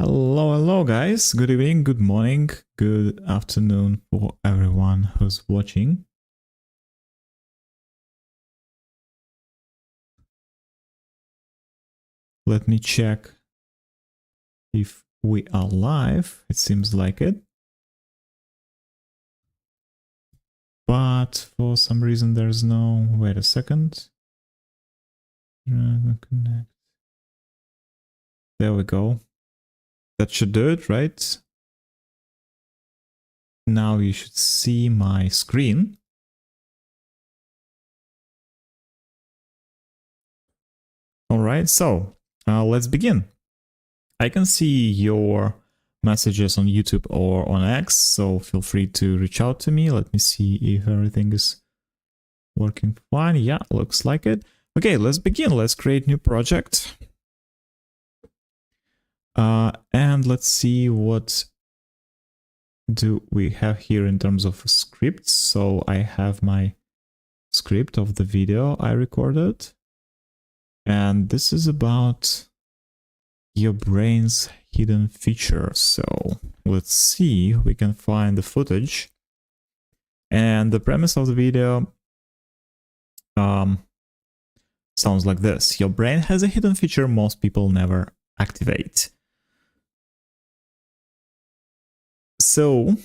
Hello guys, good evening, good morning, good afternoon for everyone who's watching. Let me check if we are live. It seems like it. But for some reason there's no... Wait a second. Connect. There we go. That should do it, right? Now you should see my screen. Alright, so let's begin. I can see your messages on YouTube or on X, so feel free to reach out to me. Let me see if everything is working fine. Yeah, looks like it. Okay, let's begin. Let's create new project. And let's see what do we have here in terms of scripts. So I have my script of the video I recorded. And this is about your brain's hidden feature. So let's see if we can find the footage. And the premise of the video sounds like this. Your brain has a hidden feature most people never activate. So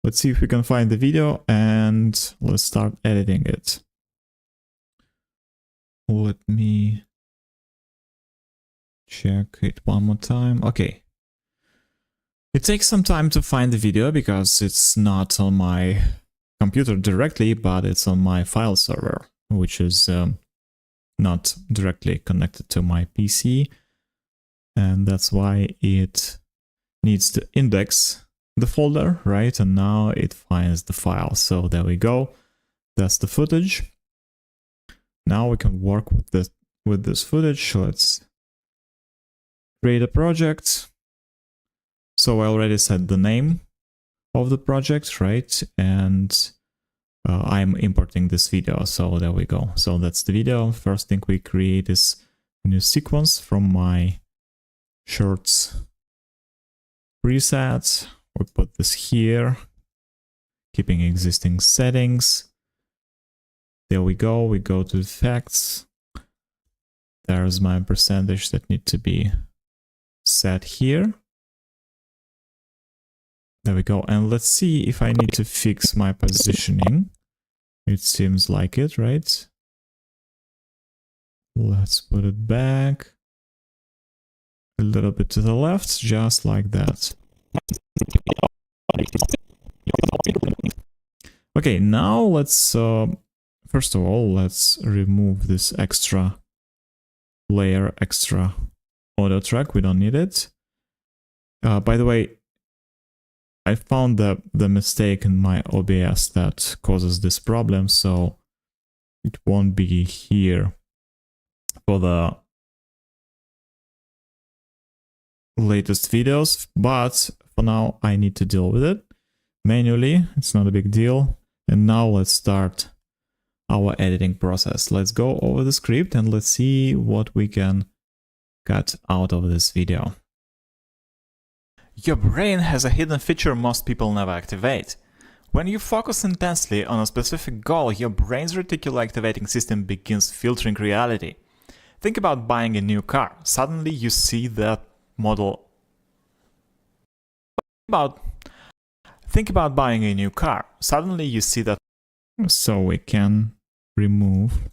let's see if we can find the video and let's start editing it. Let me check it one more time. Okay. It takes some time to find the video because it's not on my computer directly, but it's on my file server, which is not directly connected to my PC. And that's why it needs to index the folder, right? And now it finds the file. So there we go. That's the footage. Now we can work with this footage. Let's create a project. So I already set the name of the project, right? And I'm importing this video. So there we go. So that's the video. First thing we create is a new sequence from my shorts presets. We put this here, keeping existing settings. There we go. We go to effects. There's my percentage that need to be set here. There we go. And let's see if I need to fix my positioning. It seems like it, right? Let's put it back a little bit to the left, just like that. Okay, now let's first of all, let's remove this extra layer, extra audio track. We don't need it. By the way, I found the mistake in my OBS that causes this problem, so it won't be here for the latest videos, but for now I need to deal with it manually. It's not a big deal. And now let's start our editing process. Let's go over the script and let's see what we can cut out of this video. Your brain has a hidden feature most people never activate. When you focus intensely on a specific goal, your brain's reticular activating system begins filtering reality. Think about buying a new car. Suddenly you see that model. Think about buying a new car. Suddenly you see that. So we can remove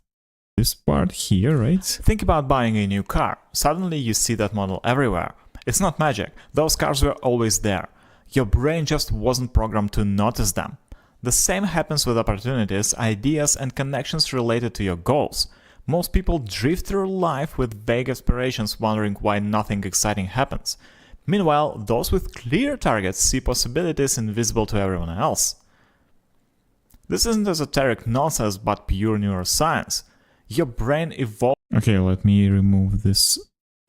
this part here, right? Think about buying a new car. Suddenly you see that model everywhere. It's not magic. Those cars were always there. Your brain just wasn't programmed to notice them. The same happens with opportunities, ideas, and connections related to your goals. Most people drift through life with vague aspirations, wondering why nothing exciting happens. Meanwhile, those with clear targets see possibilities invisible to everyone else. This isn't esoteric nonsense, but pure neuroscience. Your brain evolved. Okay, let me remove this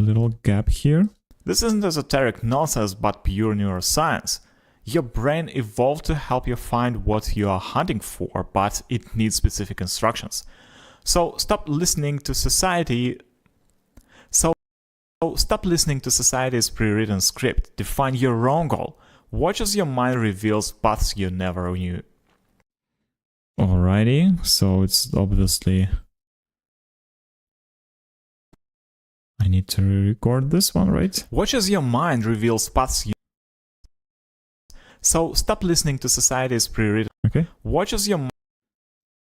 little gap here. This isn't esoteric nonsense, but pure neuroscience. Your brain evolved to help you find what you are hunting for, but it needs specific instructions. So stop listening to society. So stop listening to society's pre-written script. Define your own goal. Watch as your mind reveals paths you never knew. Alrighty, so it's obviously... I need to re-record this one, right? Watch as your mind reveals paths you... So stop listening to society's pre-written... Okay. Watch as your...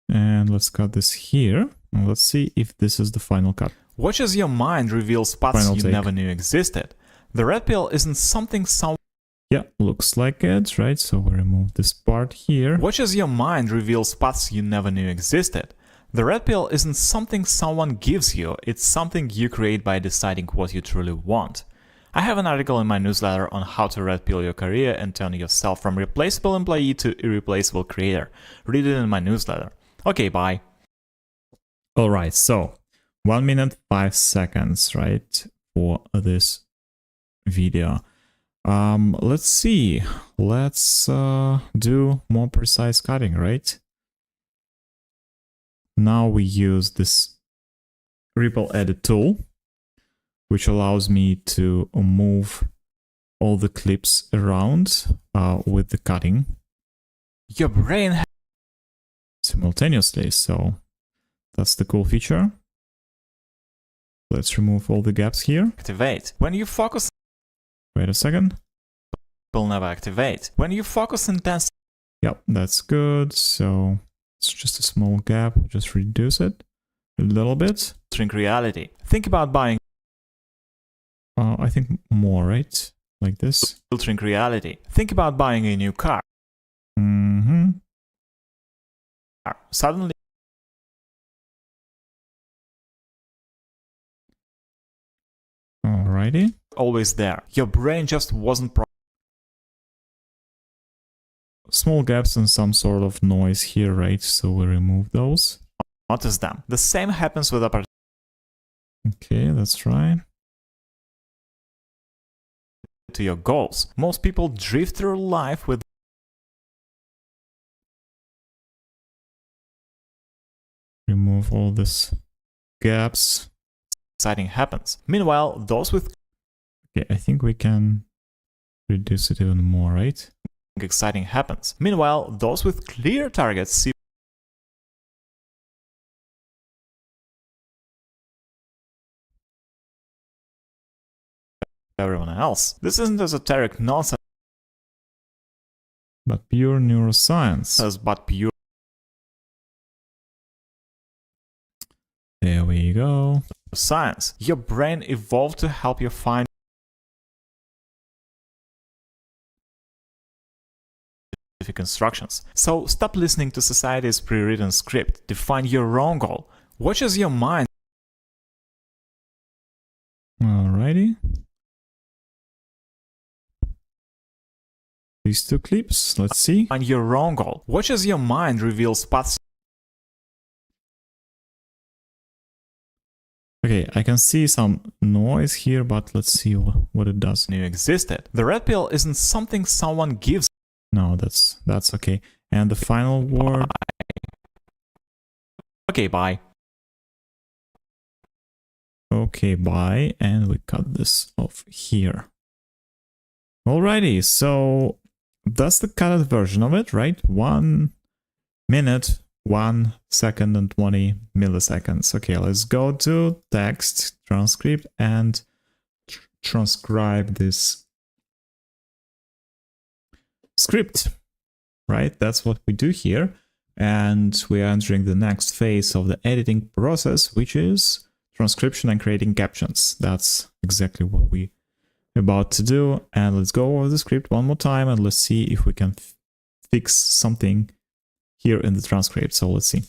And let's cut this here. And let's see if this is the final cut. Watch as your mind reveals paths you never knew existed. The red pill isn't something some... Yeah, looks like it, right? So we remove this part here. Watch as your mind reveals paths you never knew existed. The red pill isn't something someone gives you, it's something you create by deciding what you truly want. I have an article in my newsletter on how to red pill your career and turn yourself from replaceable employee to irreplaceable creator. Read it in my newsletter. Okay, bye. Alright, so 1 minute 5 seconds, right, for this video. Let's see. Let's do more precise cutting, right? Now we use this ripple edit tool, which allows me to move all the clips around with the cutting. Your brain simultaneously, so that's the cool feature. Let's remove all the gaps here. Activate. When you focus... Wait a second. Will never activate. When you focus intensely... Yep, that's good. So it's just a small gap. Just reduce it a little bit. Shrink reality. Think about buying... I think more, right? Like this. Filtering reality. Think about buying a new car. Suddenly... Alrighty. Always there. Your brain just wasn't... Small gaps and some sort of noise here, right? So we remove those. Notice them. The same happens with upper... Okay, that's right. To your goals. Most people drift through life with... Remove all this gaps. Exciting happens. Meanwhile, those with... Okay, I think we can reduce it even more, right? Exciting happens. Meanwhile, those with clear targets see everyone else. This isn't esoteric nonsense, but pure neuroscience. But pure... There we go. Science. Your brain evolved to help you find instructions. So stop listening to society's pre-written script. Define your own goal. Watch as your mind... Alrighty. These two clips, let's see. Find your own goal. Watch as your mind reveals paths... Okay, I can see some noise here, but let's see what it does. Knew existed. The red pill isn't something someone gives... No, that's okay. And the final word... Okay, bye. Okay, bye. And we cut this off here. Alrighty, so that's the cutted version of it, right? 1 minute, 1 second and 20 milliseconds. Okay, let's go to text, transcript, and transcribe this script, right? That's what we do here. And we are entering the next phase of the editing process, which is transcription and creating captions. That's exactly what we're about to do. And let's go over the script one more time and let's see if we can fix something here in the transcript. So let's see.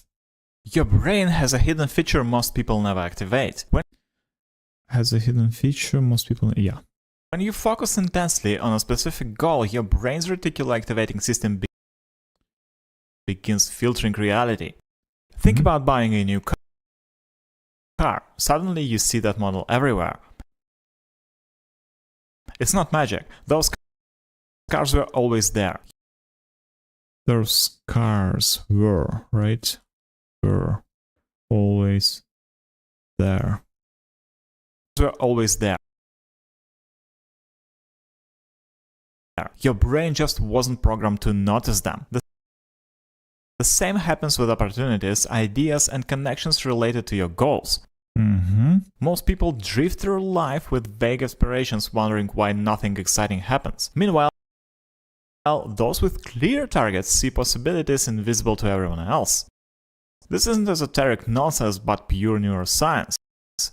Your brain has a hidden feature most people never activate. Has a hidden feature most people... Yeah. When you focus intensely on a specific goal, your brain's reticular activating system begins filtering reality. Think about buying a new car. Suddenly you see that model everywhere. It's not magic. Those cars were always there. Those cars were, right? Were. always there. Were always there. Your brain just wasn't programmed to notice them. The same happens with opportunities, ideas, and connections related to your goals. Most people drift through life with vague aspirations, wondering why nothing exciting happens. Meanwhile, those with clear targets see possibilities invisible to everyone else. This isn't esoteric nonsense, but pure neuroscience.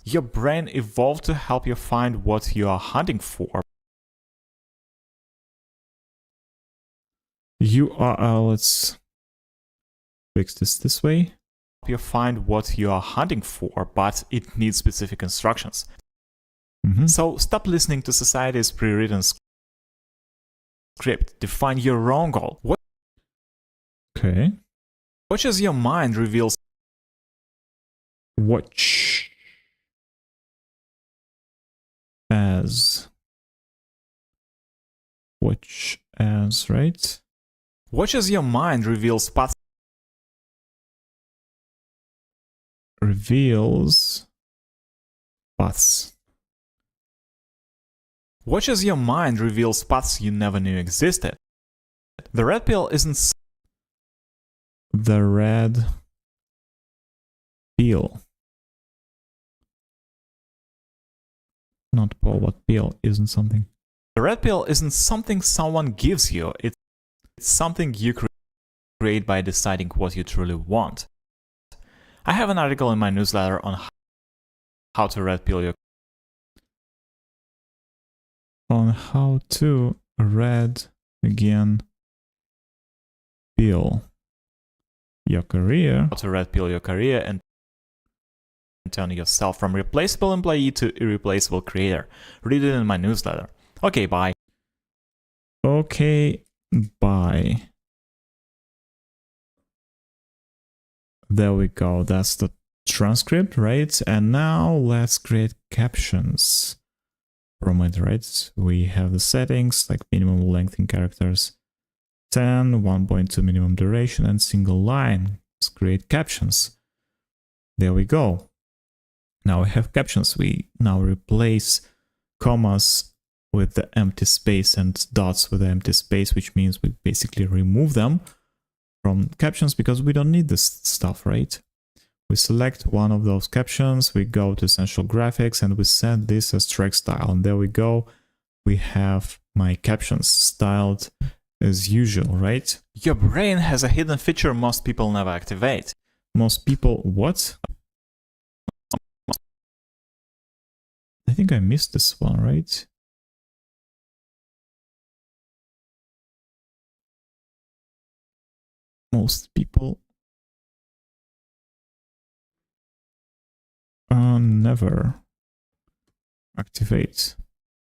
Your brain evolved to help you find what you are hunting for. Let's fix this way. You find what you are hunting for, but it needs specific instructions. So stop listening to society's pre-written script. Define your own goal. Okay. Watch as your mind reveals. Watch as, right? Watch as your mind reveals paths. Watch as your mind reveals paths you never knew existed. The red pill isn't. The red pill. Not pill, but pill isn't something. The red pill isn't something someone gives you. It's something you create by deciding what you truly want. I have an article in my newsletter on how to red pill your. On how to red pill your career. How to red pill your career and turn yourself from replaceable employee to irreplaceable creator. Read it in my newsletter. Okay, bye. Okay, bye. There we go. That's the transcript, right? And now let's create captions from it, right? We have the settings like minimum length in characters 10, 1.2 minimum duration, and single line. Let's create captions. There we go. Now we have captions. We now replace commas with the empty space and dots with the empty space, which means we basically remove them from captions because we don't need this stuff, right? We select one of those captions, we go to Essential Graphics, and we set this as track style. And there we go. We have my captions styled as usual, right? Your brain has a hidden feature most people never activate. Most people, what? I think I missed this one, right? Most people never activate.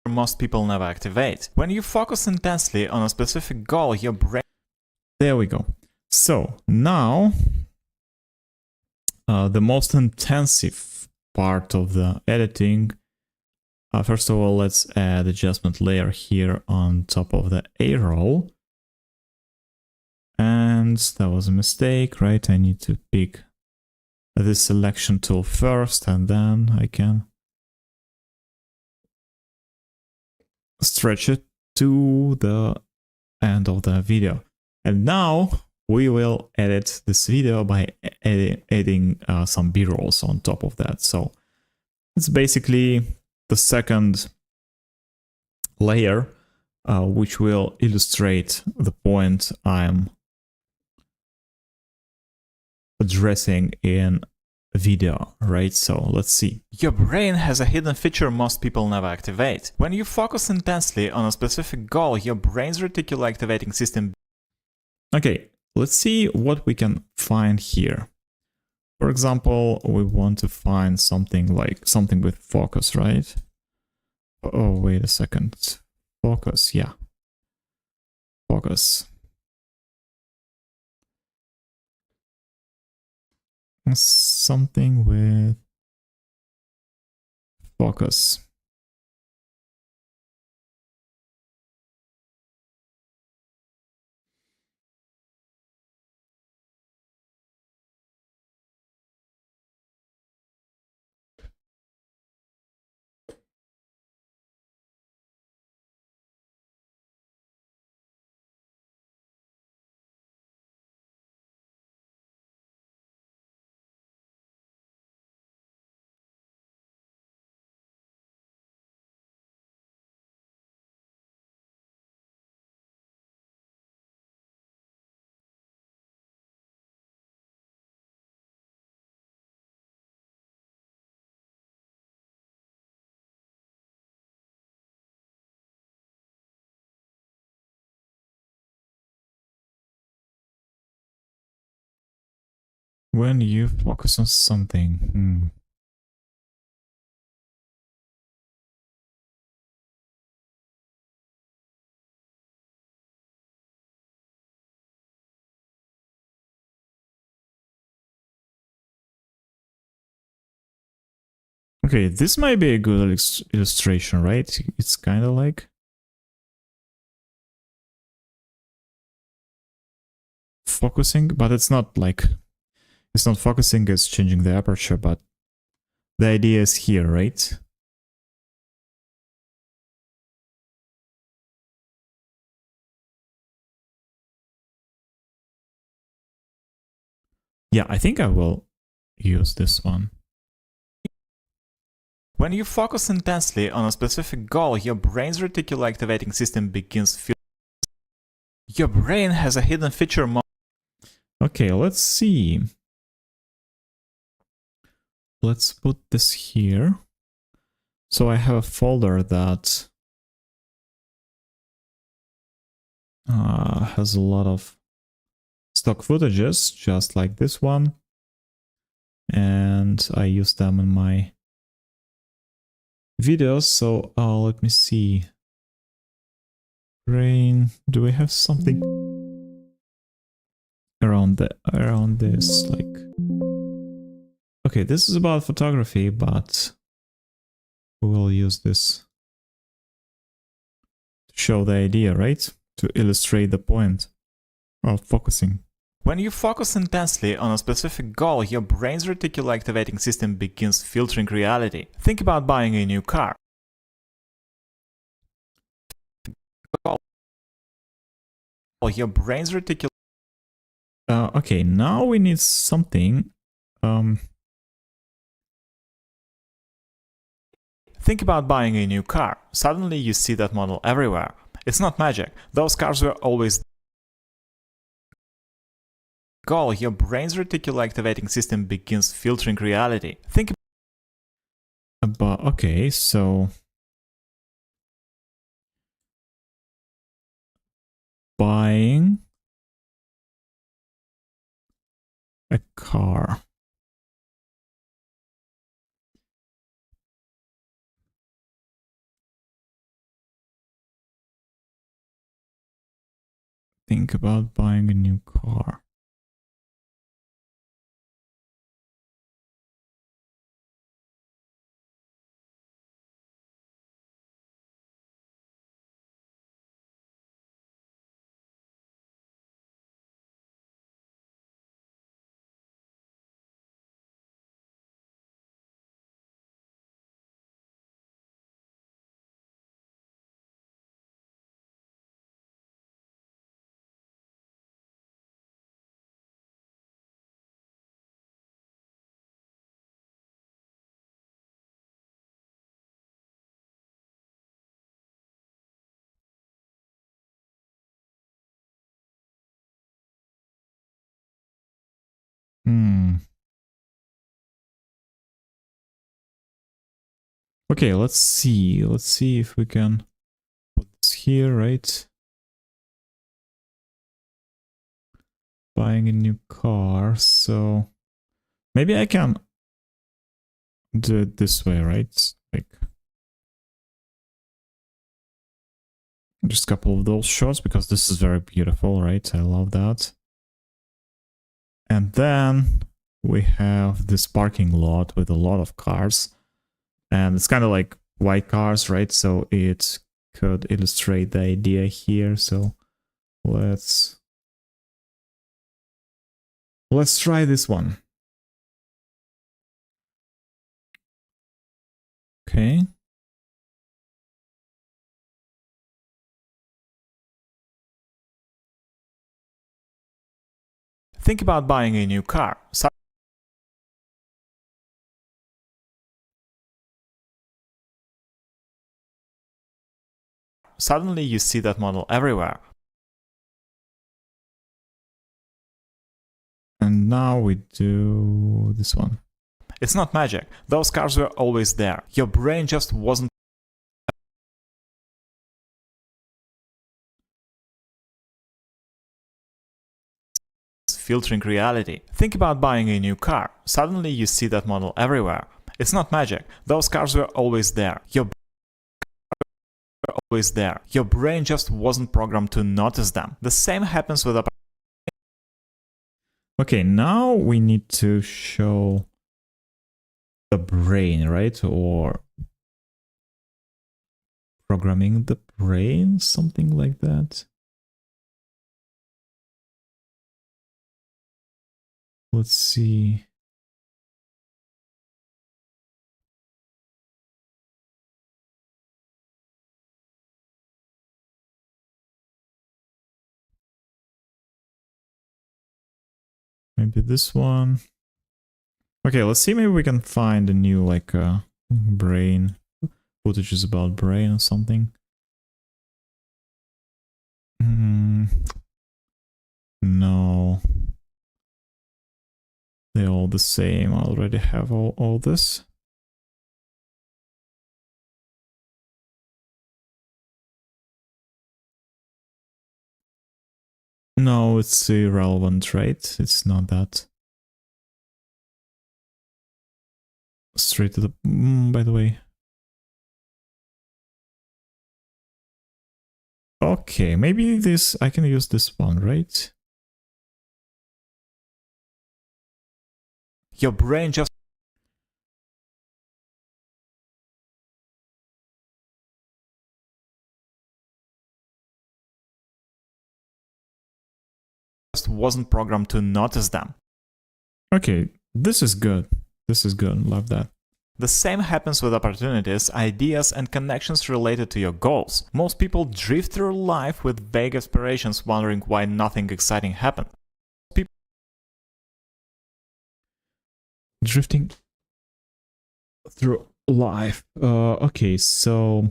Most people never activate. When you focus intensely on a specific goal, your brain. There we go. So now the most intensive part of the editing. First of all, let's add adjustment layer here on top of the A roll. And that was a mistake, right? I need to pick this selection tool first, and then I can stretch it to the end of the video. And now we will edit this video by adding some B-rolls on top of that. So it's basically the second layer, which will illustrate the point I'm addressing in video, right? So let's see. Your brain has a hidden feature most people never activate. When you focus intensely on a specific goal, your brain's reticular activating system. Okay, let's see what we can find here. For example, we want to find something like something with focus, right? Oh, wait a second. Focus, yeah. Focus. Something with focus. When you focus on something. Okay, this might be a good illustration, right? It's kind of like focusing, but it's not like, it's not focusing, it's changing the aperture, but the idea is here, right? Yeah, I think I will use this one. When you focus intensely on a specific goal, your brain's reticular activating system begins feeling. Your brain has a hidden feature. Okay, let's see. Let's put this here. So I have a folder that has a lot of stock footages, just like this one. And I use them in my videos. So let me see. Brain, do we have something around this? Like, okay, this is about photography, but we will use this to show the idea, right? To illustrate the point of focusing. When you focus intensely on a specific goal, your brain's reticular activating system begins filtering reality. Think about buying a new car. Your brain's reticular. Okay, now we need something. Think about buying a new car. Suddenly you see that model everywhere. It's not magic. Those cars were always goal. Your brain's reticular activating system begins filtering reality. Think about, okay, so buying a car. Think about buying a new car. Okay, let's see. Let's see if we can put this here, right? Buying a new car. So maybe I can do it this way, right? Like just a couple of those shots because this is very beautiful, right? I love that. And then we have this parking lot with a lot of cars. And it's kind of like white cars, right? So it could illustrate the idea here. So let's try this one. Okay. Think about buying a new car. Suddenly you see that model everywhere. And now we do this one. It's not magic. Those cars were always there. Your brain just wasn't filtering reality. Think about buying a new car. Suddenly you see that model everywhere. It's not magic. Those cars were always there. Your brain just wasn't programmed to notice them. The same happens with. Okay, now we need to show the brain, right? Or programming the brain, something like that. Let's see. Maybe this one. Okay, let's see. Maybe we can find a new like brain footages about brain or something. No, they're all the same. I already have all this. No, it's irrelevant, right? It's not that. Straight to the... by the way. Okay, maybe this... I can use this one, right? Your brain just wasn't programmed to notice them. Okay, this is good. This is good. Love that. The same happens with opportunities, ideas, and connections related to your goals. Most people drift through life with vague aspirations, wondering why nothing exciting happened. Drifting through life. Okay, so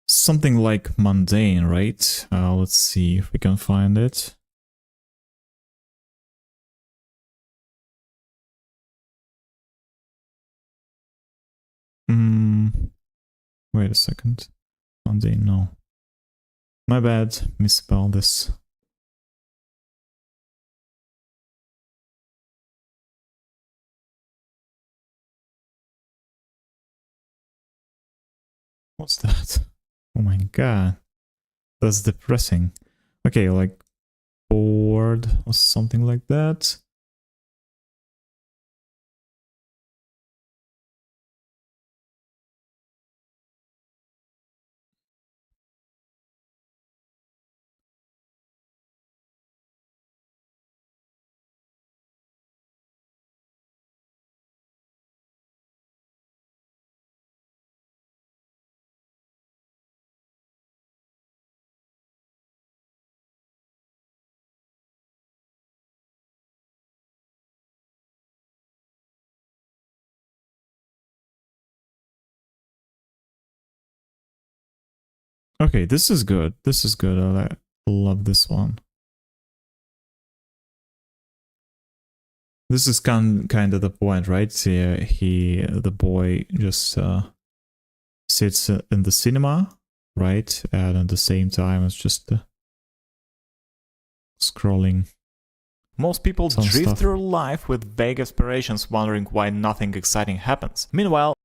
something like mundane, right? Let's see if we can find it. Wait a second. Mundane, no. My bad, misspelled this. What's that? Oh my god. That's depressing. Okay, like bored or something like that. Okay, this is good. This is good. I love this one. This is kind of the point, right? The boy just sits in the cinema, right? And at the same time, it's just scrolling. Most people drift through life with vague aspirations, wondering why nothing exciting happens. Meanwhile,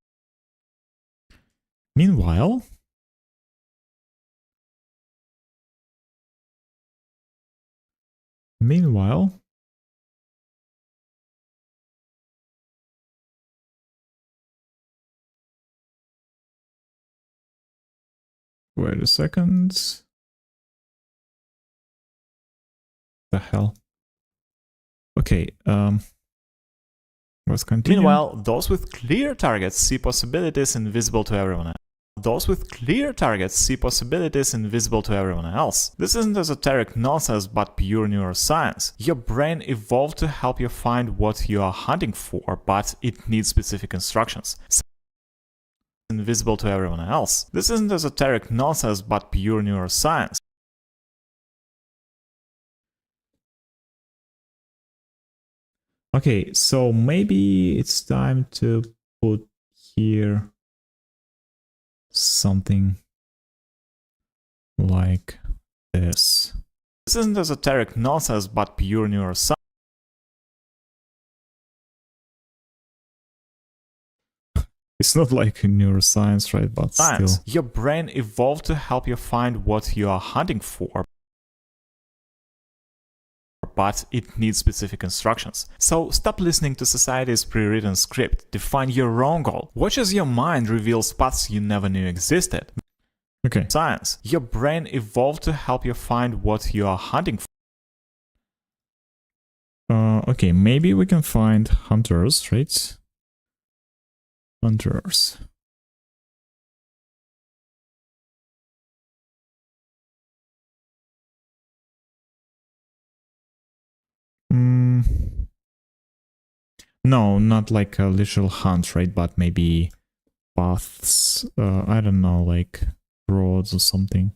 wait a second. The hell? Okay, let's continue. Meanwhile, those with clear targets see possibilities invisible to everyone else. This isn't esoteric nonsense, but pure neuroscience. Your brain evolved to help you find what you are hunting for, but it needs specific instructions. Invisible to everyone else. This isn't esoteric nonsense, but pure neuroscience. Okay, so maybe it's time to put here something like this. This isn't esoteric nonsense, but pure neuroscience. It's not like neuroscience, right? But still. Your brain evolved to help you find what you are hunting for, but it needs specific instructions. So stop listening to society's pre-written script. Define your own goal. Watch as your mind reveals paths you never knew existed. Okay. Science. Your brain evolved to help you find what you are hunting for. Okay, maybe we can find hunters, right? Hunters. No, not like a literal hunt, right? But maybe paths, I don't know, like roads or something.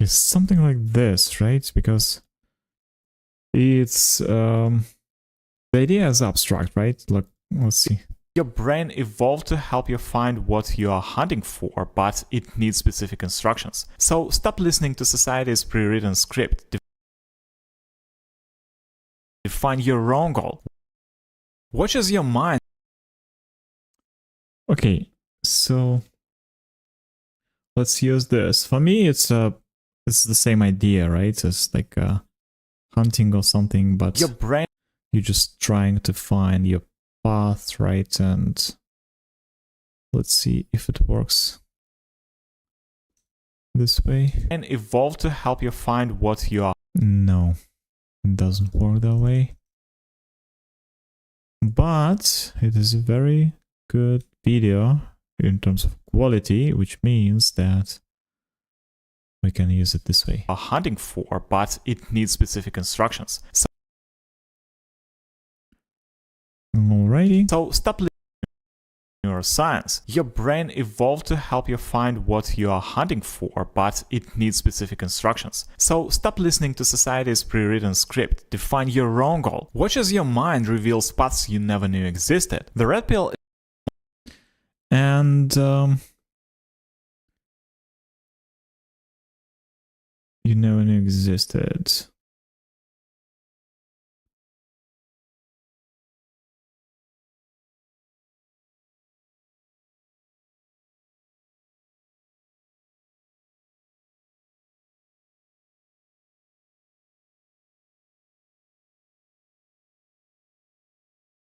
It's something like this, right? Because it's the idea is abstract, right? Look, let's see. Your brain evolved to help you find what you are hunting for, but it needs specific instructions. So stop listening to society's pre-written script. Define your own goal. Watch as your mind. Okay, so let's use this. For me, it's the same idea, right? It's like hunting or something, but your brain, you're just trying to find your path, right? And let's see if it works this way. And evolve to help you find what you are. No, it doesn't work that way. But it is a very good video in terms of quality, which means that we can use it this way. Are hunting for, but it needs specific instructions. So, alrighty. So stop listening to neuroscience. Your brain evolved to help you find what you are hunting for, but it needs specific instructions. So stop listening to society's pre-written script. Define your own goal. Watch as your mind reveals paths you never knew existed. The red pill. And you never knew existed.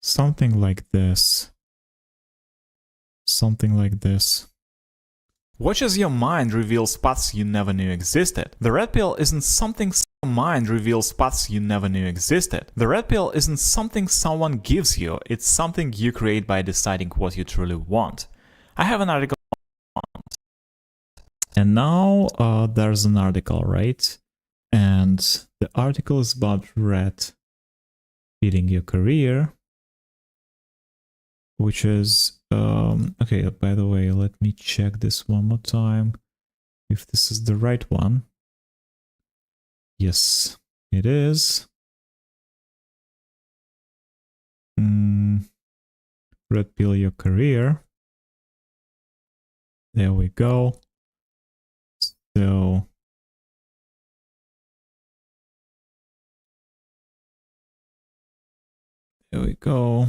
Something like this. Something like this. Watch as your mind reveals paths you never knew existed. The red pill isn't something your mind reveals paths you never knew existed. The red pill isn't something someone gives you, it's something you create by deciding what you truly want. I have an article. And now there's an article, right? And the article is about red feeding your career, which is okay, by the way, let me check this one more time if this is the right one. Yes, it is. Red pill your career. There we go. So there we go.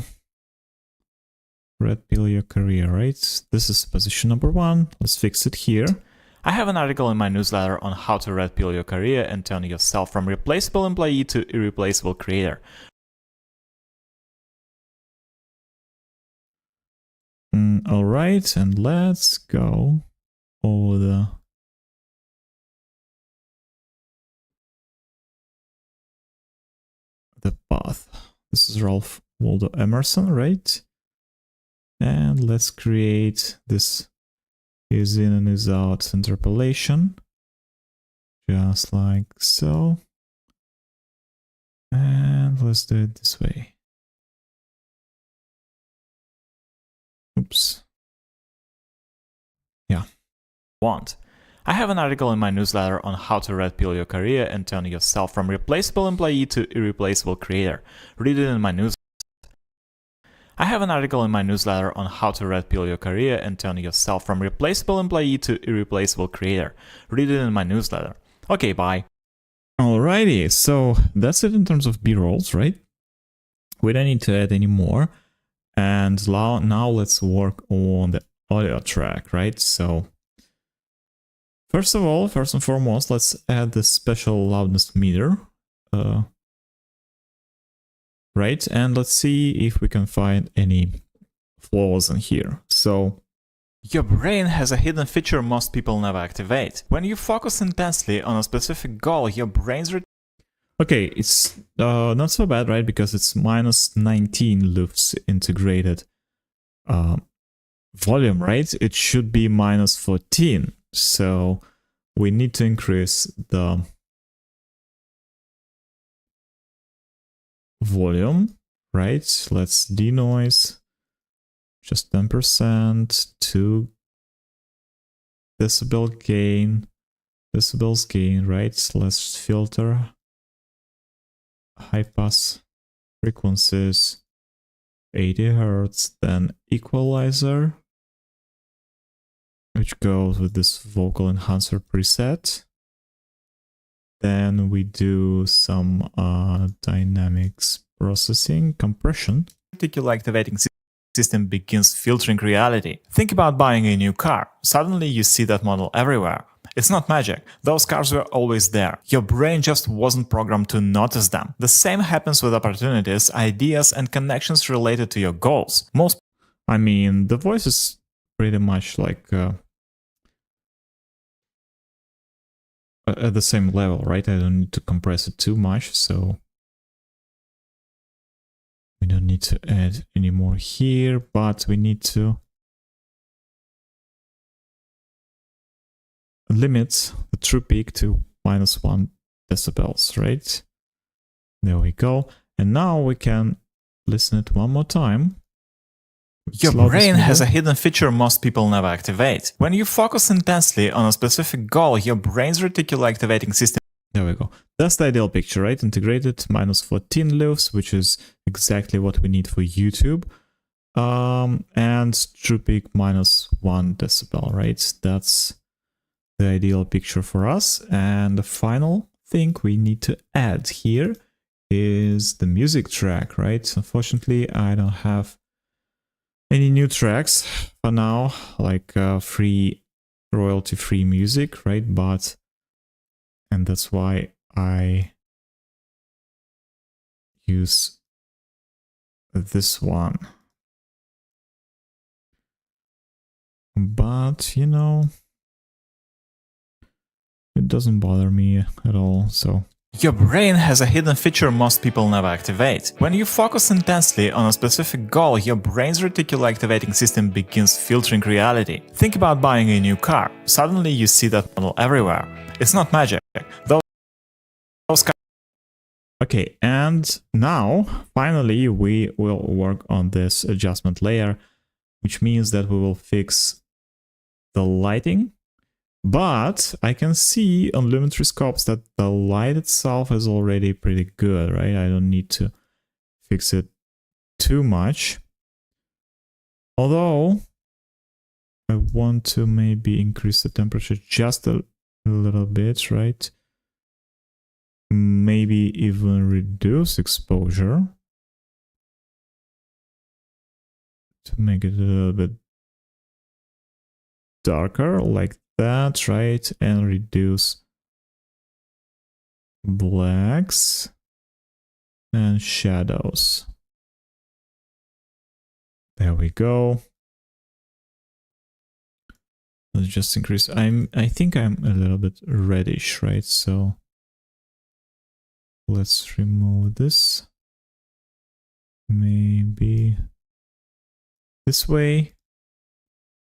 Red pill your career, right? This is position number 1. Let's fix it here. I have an article in my newsletter on how to red pill your career and turn yourself from replaceable employee to irreplaceable creator. All right, and let's go over the path. This is Ralph Waldo Emerson, right? And let's create this is in and is out interpolation, just like so. And let's do it this way. Oops. Yeah. I have an article in my newsletter on how to red pill your career and turn yourself from replaceable employee to irreplaceable creator. Read it in my newsletter. I have an article in my newsletter on how to red pill your career and turn yourself from replaceable employee to irreplaceable creator. Read it in my newsletter. Okay, bye. Alrighty, so that's it in terms of B-rolls, right? We don't need to add any more. And now let's work on the audio track, right? So first of all, first and foremost, let's add the special loudness meter, right? And let's see if we can find any flaws in here. So your brain has a hidden feature most people never activate. When you focus intensely on a specific goal, your brain's okay, it's not so bad, right? Because it's minus 19 loops integrated volume, right? It should be minus 14. So we need to increase the volume, right? Let's denoise just 10% to decibels gain, right? Let's filter high pass frequencies 80 Hertz, then equalizer, which goes with this vocal enhancer preset. Then we do some dynamics processing, compression. Particular activating system begins filtering reality. Think about buying a new car. Suddenly you see that model everywhere. It's not magic. Those cars were always there. Your brain just wasn't programmed to notice them. The same happens with opportunities, ideas, and connections related to your goals. I mean, the voice is pretty much like at the same level, right? I don't need to compress it too much, so we don't need to add any more here, but we need to limit the true peak to minus 1 decibels, right? There we go. And now we can listen it one more time. Your brain has a hidden feature most people never activate. When you focus intensely on a specific goal, your brain's reticular activating system. There we go. That's the ideal picture, right? Integrated minus 14 loops, which is exactly what we need for YouTube. And true peak minus 1 decibel, right? That's the ideal picture for us. And the final thing we need to add here is the music track, right? Unfortunately, I don't have any new tracks for now, like free, royalty-free music, right? And that's why I use this one. But, you know, it doesn't bother me at all, so. Your brain has a hidden feature most people never activate. When you focus intensely on a specific goal, your brain's reticular activating system begins filtering reality. Think about buying a new car. Suddenly you see that model everywhere. It's not magic. Okay, and now, finally, we will work on this adjustment layer, which means that we will fix the lighting. But I can see on Lumetri scopes that the light itself is already pretty good, right? I don't need to fix it too much. Although, I want to maybe increase the temperature just a little bit, right? Maybe even reduce exposure to make it a little bit darker, like that, right? And reduce blacks and shadows. There we go. Let's just increase. I think I'm a little bit reddish, right? So let's remove this. Maybe this way.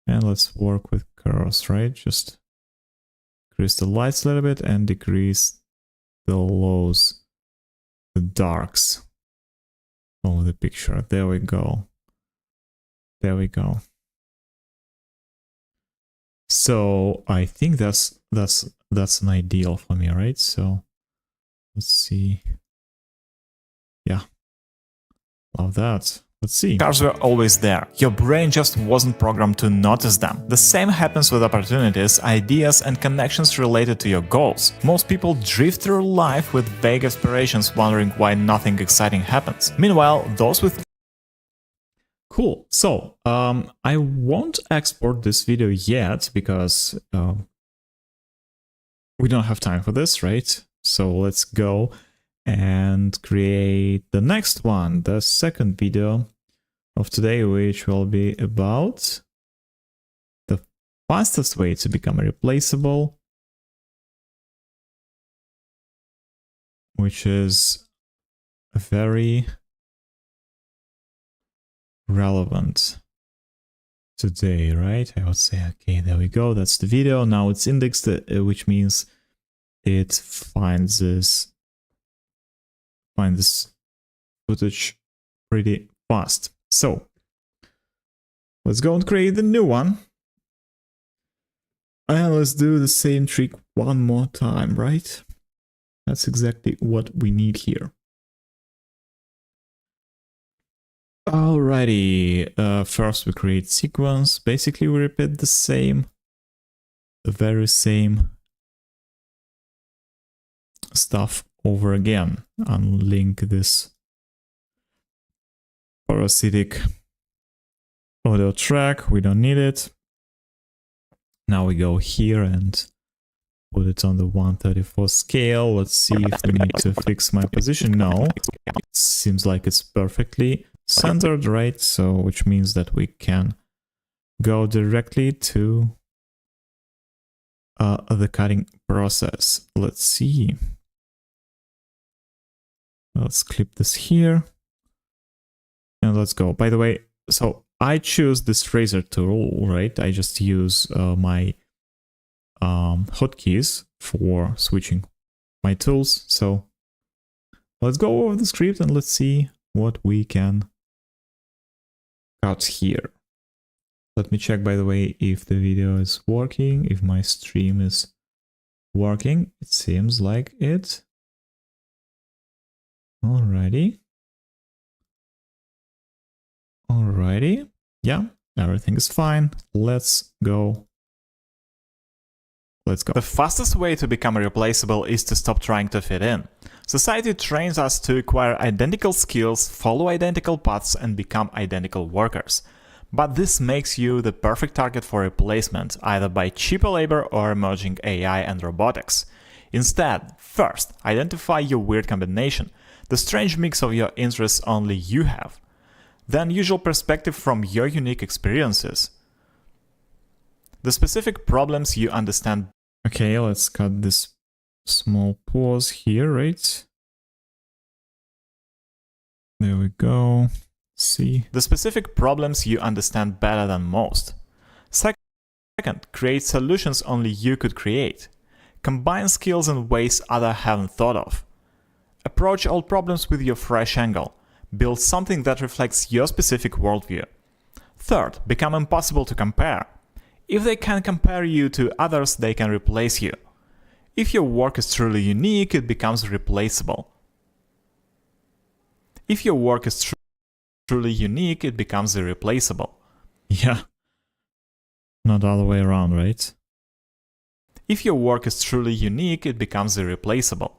And let's work with curves, right? Just increase the lights a little bit and decrease the lows, the darks of the picture. There we go. There we go. So I think that's an ideal for me, right? So let's see. Yeah, love that. Let's see. Cars were always there. Your brain just wasn't programmed to notice them. The same happens with opportunities, ideas, and connections related to your goals. Most people drift through life with vague aspirations, wondering why nothing exciting happens. Meanwhile, those with Cool. So, I won't export this video yet because we don't have time for this, right? So let's go and create the next one, the second video of today, which will be about the fastest way to become replaceable, which is very relevant today, right? I would say, okay, there we go. That's the video. Now it's indexed, which means it finds this footage pretty fast. So let's go and create the new one. And let's do the same trick one more time, right? That's exactly what we need here. Alrighty, first we create sequence. Basically we repeat the very same stuff over again. Unlink this parasitic audio track, we don't need it. Now we go here and put it on the 134 scale. Let's see if we need to fix my position. No, it seems like it's perfectly centered, right? So which means that we can go directly to the cutting process. Let's see. Let's clip this here and let's go. By the way, so I choose this razor tool, right? I just use my hotkeys for switching my tools. So let's go over the script and let's see what we can cut here. Let me check, by the way, if the video is working, if my stream is working. It seems like it. Alrighty. Alrighty. Yeah, everything is fine. Let's go. Let's go. The fastest way to become irreplaceable is to stop trying to fit in. Society trains us to acquire identical skills, follow identical paths, and become identical workers. But this makes you the perfect target for replacement, either by cheaper labor or emerging AI and robotics. Instead, first, identify your weird combination, the strange mix of your interests only you have. Then use your perspective from your unique experiences. The specific problems you understand. Okay, let's cut this small pause here, right? There we go. See. The specific problems you understand better than most. Second, create solutions only you could create. Combine skills in ways others haven't thought of. Approach all problems with your fresh angle. Build something that reflects your specific worldview. Third, become impossible to compare. If they can compare you to others, they can replace you. If your work is truly unique, it becomes replaceable. If your work is truly unique, it becomes irreplaceable. Yeah. Not all the way around, right? If your work is truly unique, it becomes irreplaceable.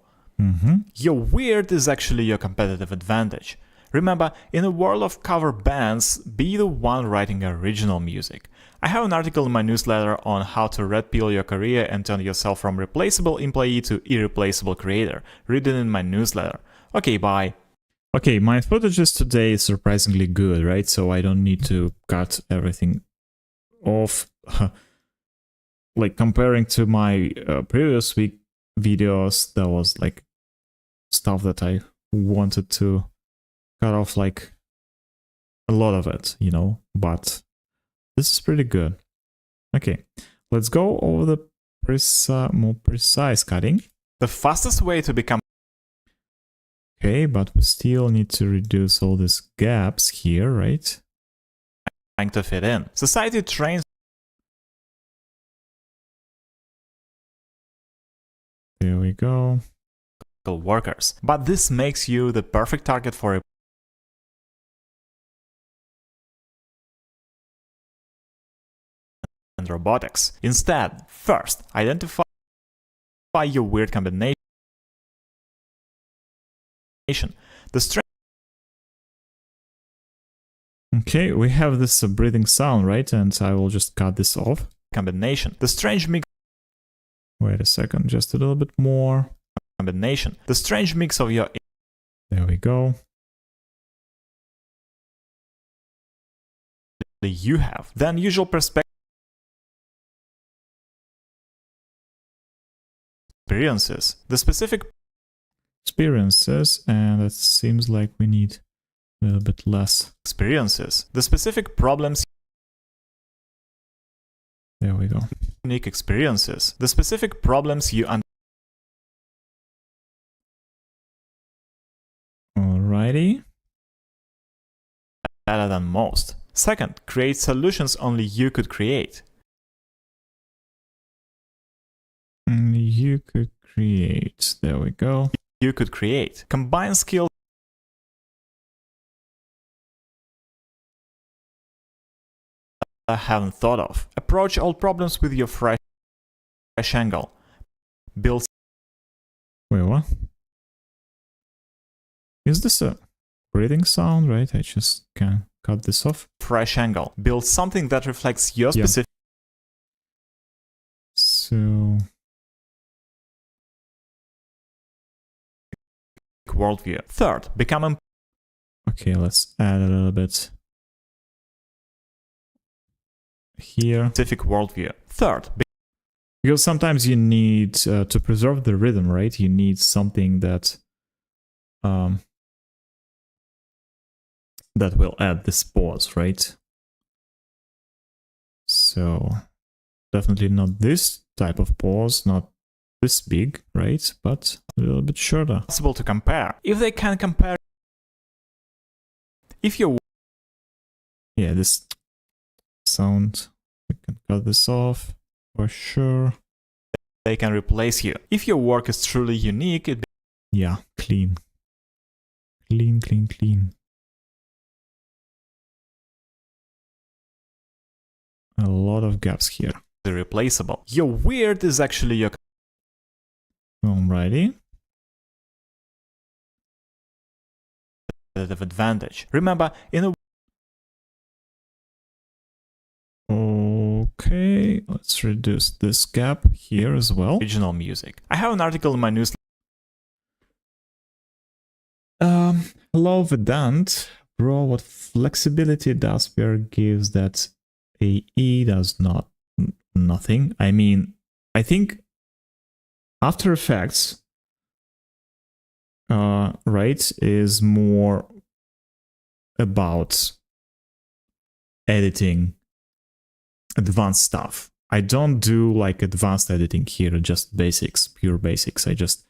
Your weird is actually your competitive advantage. Remember, in a world of cover bands, be the one writing original music. I have an article in my newsletter on how to red pill your career and turn yourself from replaceable employee to irreplaceable creator. Read it in my newsletter. Okay, bye. Okay, my footages today is surprisingly good, right? So I don't need to cut everything off. Like comparing to my previous week videos, there was like stuff that I wanted to cut off, like a lot of it, you know, but this is pretty good. Okay, let's go over the more precise cutting. The fastest way to become... Okay, but we still need to reduce all these gaps here, right? Trying to fit in. Society trains... There we go. Workers. But this makes you the perfect target for a and robotics. Instead, first, identify your weird combination. The strength. Okay, we have this breathing sound, right? And I will just cut this off. Combination. The strange mix. Wait a second, just a little bit more. Combination. The strange mix of your... There we go. You have the unusual perspective. Experiences. The specific experiences, and it seems like we need a little bit less experiences. The specific problems. There we go. Unique experiences. The specific problems you Alrighty. Better than most. Second, create solutions only you could create. Only you could create. There we go. You could create. Combine skills. I haven't thought of. Approach all problems with your fresh angle. Build. Wait, what? Is this a breathing sound, right? I just can cut this off. Fresh angle. Build something that reflects your specific. So. Worldview. Third, become. Okay, let's add a little bit here. Specific worldview. Third, because sometimes you need to preserve the rhythm, right? You need something that that will add this pause, right? So definitely not this type of pause, not this big, right? But a little bit shorter. Possible to compare. If they can compare, if you, yeah, this sound, we can cut this off for sure. They can replace you. If your work is truly unique, it. Yeah, clean. Clean, clean, clean. A lot of gaps here. Irreplaceable. Your weird is actually your. Alrighty. Advantage. Remember, in a. Okay, let's reduce this gap here as well. Original music. I have an article in my newsletter. Hello Vedant. Bro, what flexibility does Bear gives that AE does not? Nothing. I mean, I think After Effects, right, is more about editing advanced stuff. I don't do like advanced editing here, just basics, pure basics. I just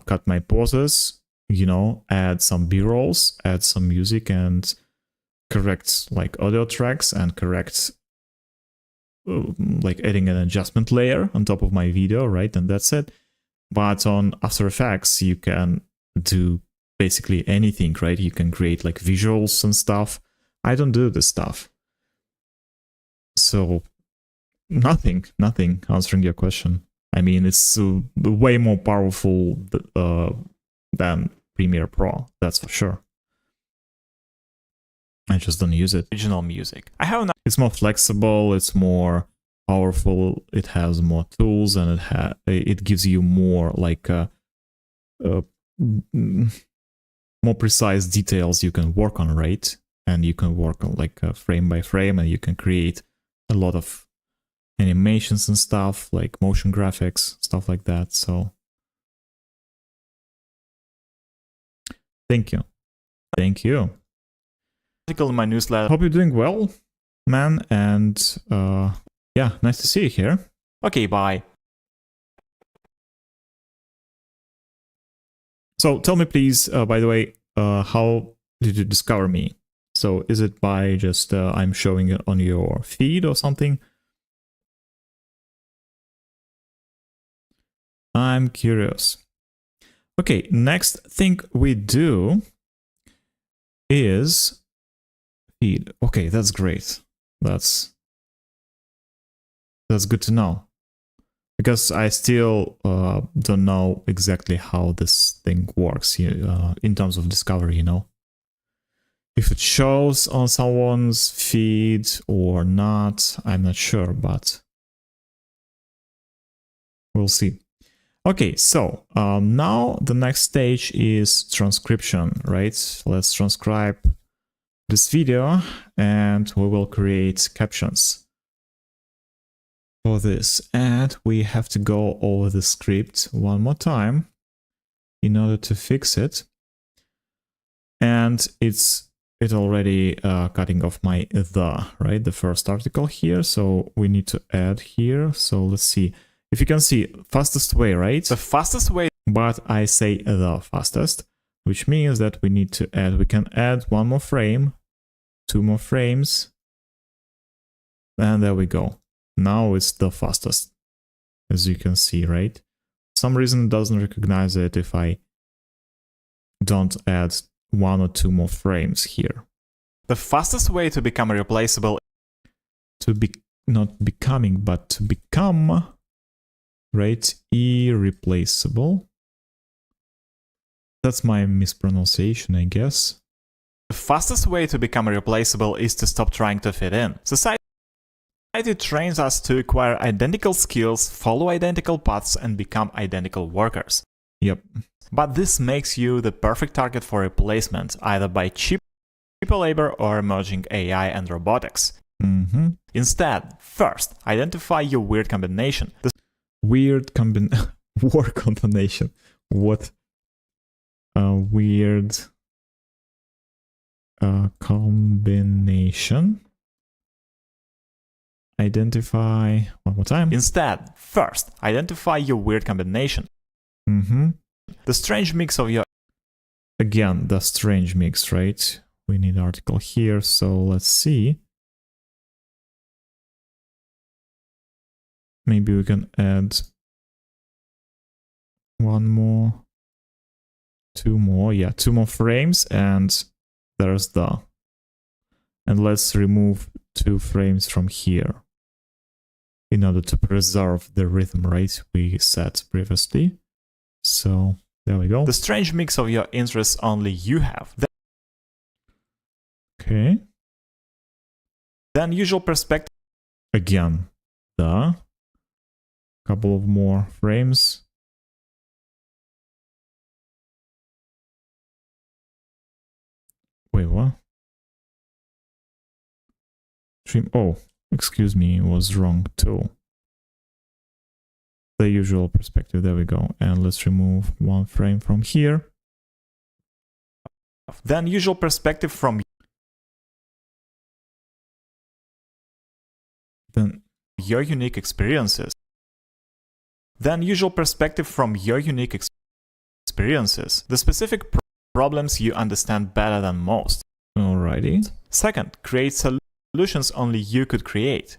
cut my pauses, you know, add some B-rolls, add some music, and correct like audio tracks, and correct like adding an adjustment layer on top of my video, right? And that's it. But on After Effects, you can do basically anything, right? You can create like visuals and stuff. I don't do this stuff. So nothing answering your question. I mean, it's way more powerful than Premiere Pro, that's for sure. I just don't use it. Original music. I have. It's more flexible. It's more powerful. It has more tools, and it gives you more like more precise details you can work on, right? And you can work on like frame by frame, and you can create a lot of animations and stuff, like motion graphics, stuff like that. So thank you. Article in my newsletter. Hope you're doing well, man, and yeah, nice to see you here. Okay, bye. So tell me please, by the way, how did you discover me? So is it by just I'm showing it on your feed or something? I'm curious. Okay, next thing we do is feed. Okay, that's great. That's good to know. Because I still don't know exactly how this thing works in terms of discovery, you know. If it shows on someone's feed or not, I'm not sure, but we'll see. Okay, so now the next stage is transcription, right? Let's transcribe this video and we will create captions for this. And we have to go over the script one more time in order to fix it. And it's already cutting off my right? The first article here. So we need to add here. So let's see. If you can see, fastest way, right? The fastest way. But I say the fastest, which means that we need to add, we can add one more frame, 2 more frames. And there we go. Now it's the fastest, as you can see, right? For some reason it doesn't recognize it if I don't add 1 or 2 more frames here. The fastest way to become replaceable, to be not becoming, but to become, right, irreplaceable. That's my mispronunciation, I guess. The fastest way to become irreplaceable is to stop trying to fit in. Society trains us to acquire identical skills, follow identical paths, and become identical workers. Yep. But this makes you the perfect target for replacement, either by cheaper labor or emerging AI and robotics. Instead, first, identify your weird combination. The weird word combination. What a weird combination. Identify one more time. Instead, first, identify your weird combination. The strange mix of your... Again, the strange mix, right? We need article here, so let's see. Maybe we can add 1 more, 2 more, yeah, 2 more frames, and there's the... And let's remove 2 frames from here in order to preserve the rhythm, right, we set previously. So there we go. The strange mix of your interests only you have. Okay. The unusual perspective. Again, the couple of more frames. Wait, what? Trim. Oh, excuse me, it was wrong too. The usual perspective, there we go. And let's remove 1 frame from here. The unusual perspective from your unique experiences. The unusual perspective from your unique experiences. The specific problems you understand better than most. Alrighty. Second, create solutions only you could create.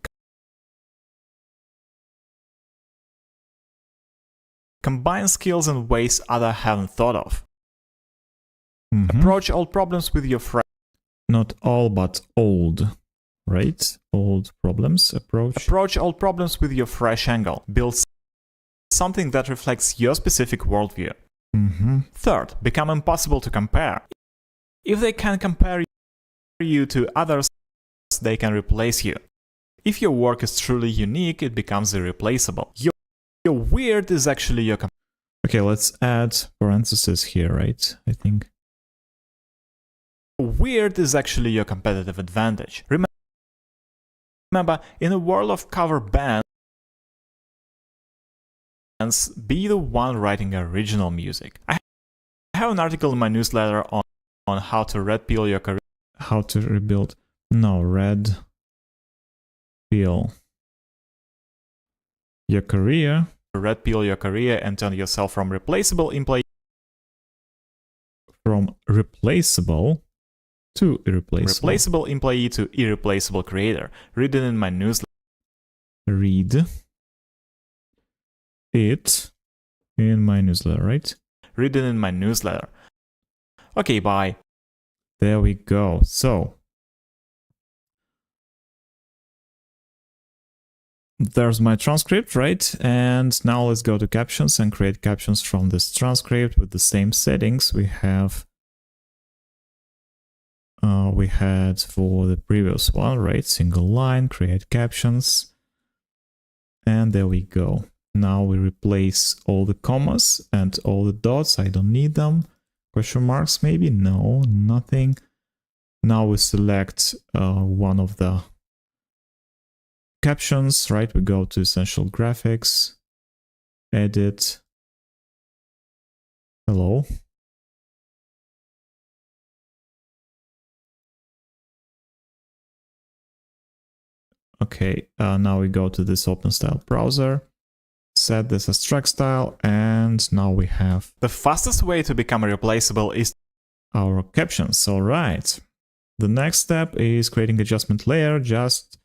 Combine skills in ways others haven't thought of. Approach old problems with your fresh... Not all, but old, right? Old problems. Approach old problems with your fresh angle. Build something that reflects your specific worldview. Third, become impossible to compare. If they can compare you to others, they can replace you. If your work is truly unique, it becomes irreplaceable. Your weird is actually your... Okay, let's add parentheses here, right? I think. Weird is actually your competitive advantage. Remember, in a world of cover bands, be the one writing original music. I have an article in my newsletter on how to red pill your career. How to rebuild... No, red pill your career, red pill your career and turn yourself from replaceable employee to irreplaceable employee to irreplaceable creator. Read it in my newsletter. Read it in my newsletter, right? Read it in my newsletter. Okay, bye. There we go. So there's my transcript, right? And now let's go to captions and create captions from this transcript with the same settings we had for the previous one, right? Single line, create captions. And there we go. Now we replace all the commas and all the dots. I don't need them. Question marks maybe? No, nothing. Now we select one of the captions, right? We go to Essential Graphics, Edit. Hello. Okay, now we go to this OpenStyle browser, set this as track style, and now we have the fastest way to become replaceable is our captions. All right. The next step is creating adjustment layer, just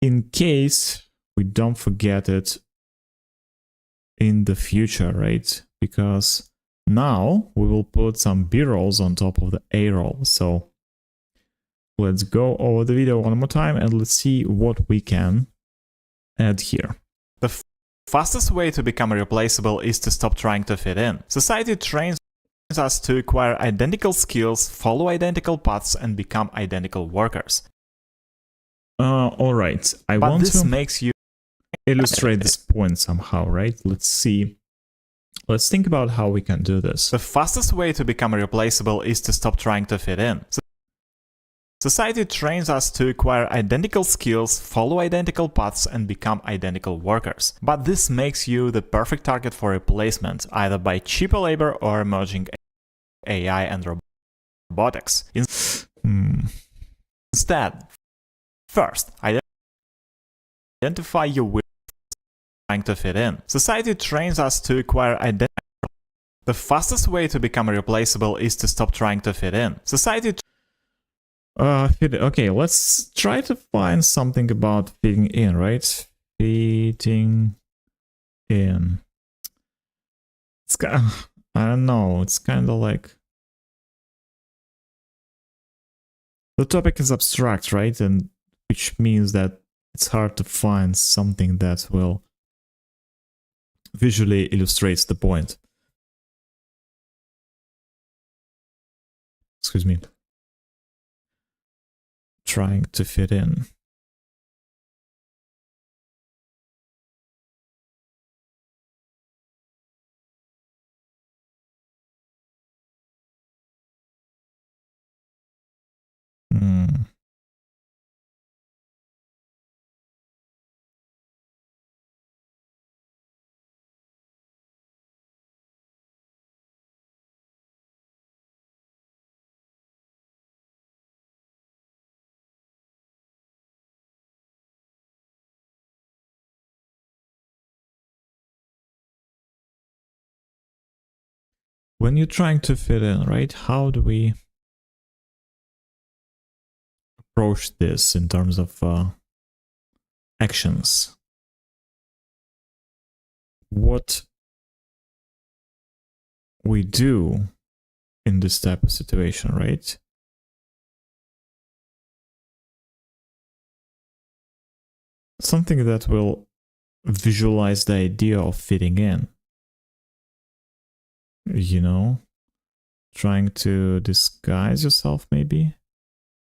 in case we don't forget it in the future, right? Because now we will put some B-rolls on top of the A-roll. So let's go over the video one more time and let's see what we can add here. The fastest way to become replaceable is to stop trying to fit in. Society trains us to acquire identical skills, follow identical paths, and become identical workers. All right. I want this to makes you illustrate this point somehow, right? Let's see. Let's think about how we can do this. The fastest way to become replaceable is to stop trying to fit in. Society trains us to acquire identical skills, follow identical paths, and become identical workers. But this makes you the perfect target for replacement, either by cheaper labor or emerging AI and robotics. Instead, first, identify your will trying to fit in. Society trains us to acquire identity. The fastest way to become replaceable is to stop trying to fit in. Society okay, let's try to find something about fitting in, right? Fitting in. It's kind of, I don't know, it's kind of like the topic is abstract, right? And which means that it's hard to find something that will visually illustrate the point. Excuse me. Trying to fit in. When you're trying to fit in, right, how do we approach this in terms of actions? What we do in this type of situation, right? Something that will visualize the idea of fitting in. You know, trying to disguise yourself, maybe.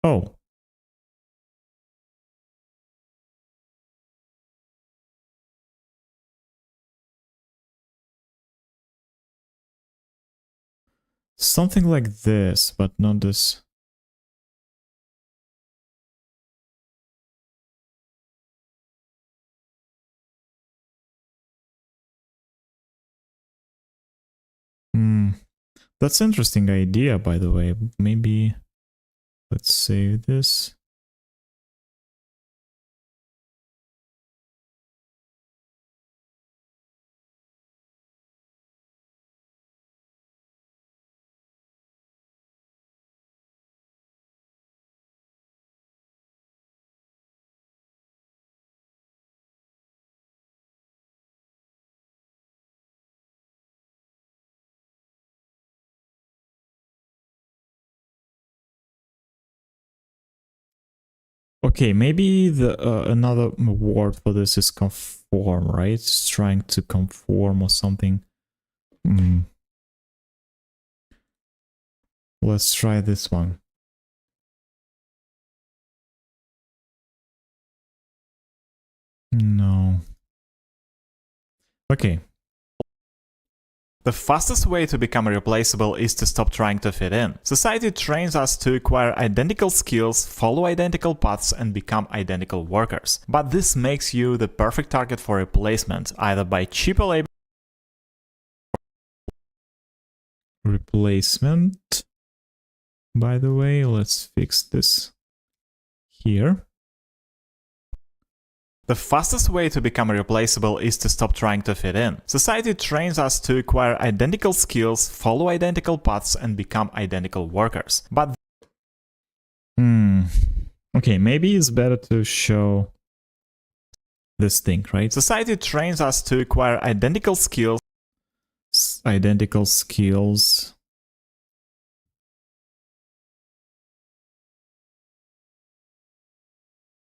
Oh. Something like this, but not this. That's an interesting idea, by the way. Maybe let's save this. Okay, maybe the another word for this is conform, right? It's trying to conform or something. Let's try this one. No. Okay. The fastest way to become replaceable is to stop trying to fit in. Society trains us to acquire identical skills, follow identical paths, and become identical workers. But this makes you the perfect target for replacement, either by cheaper labor. Replacement. By the way, let's fix this here. The fastest way to become replaceable is to stop trying to fit in. Society trains us to acquire identical skills, follow identical paths, and become identical workers. But okay, maybe it's better to show this thing, right? Society trains us to acquire identical skills. Identical skills.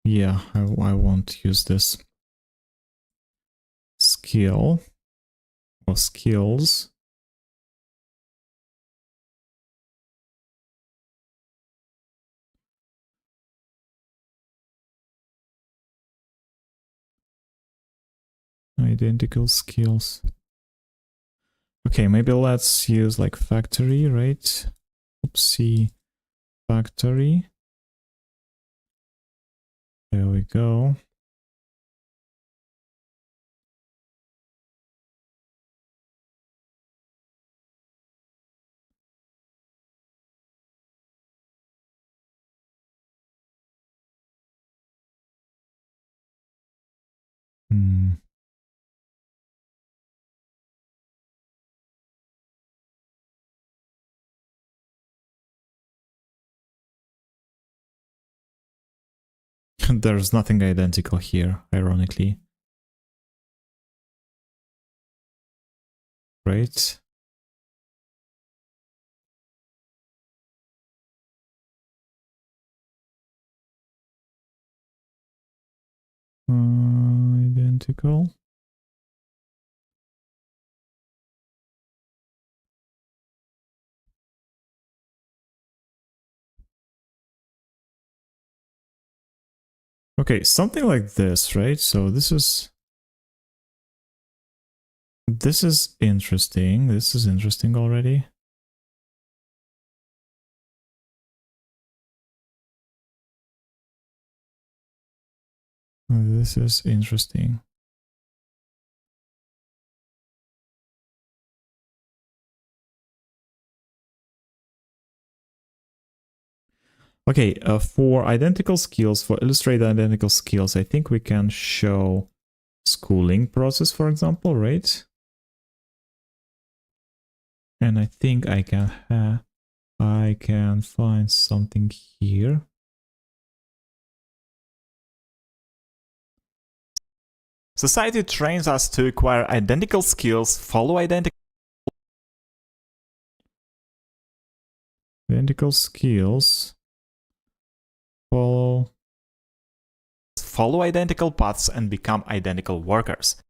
Yeah, I won't use this. Skill or skills. Identical skills. Okay, maybe let's use like factory, right? Oopsie, factory. There we go. There's nothing identical here, ironically. Right? Identical. Okay, something like this, right? So this is interesting. This is interesting already. This is interesting. Okay, for identical skills, for illustrate identical skills, I think we can show schooling process, for example, right? And I think I can find something here. Society trains us to acquire identical skills, follow identical skills, follow identical paths, and become identical workers.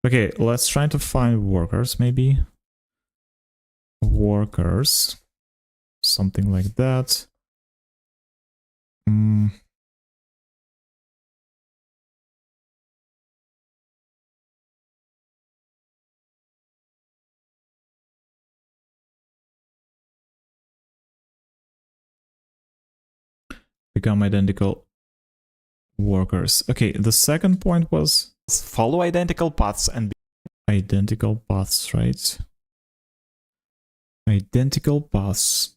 Okay, let's try to find workers, maybe. Workers. Something like that. Become identical workers. Okay, the second point was follow identical paths and identical paths, right? Identical paths.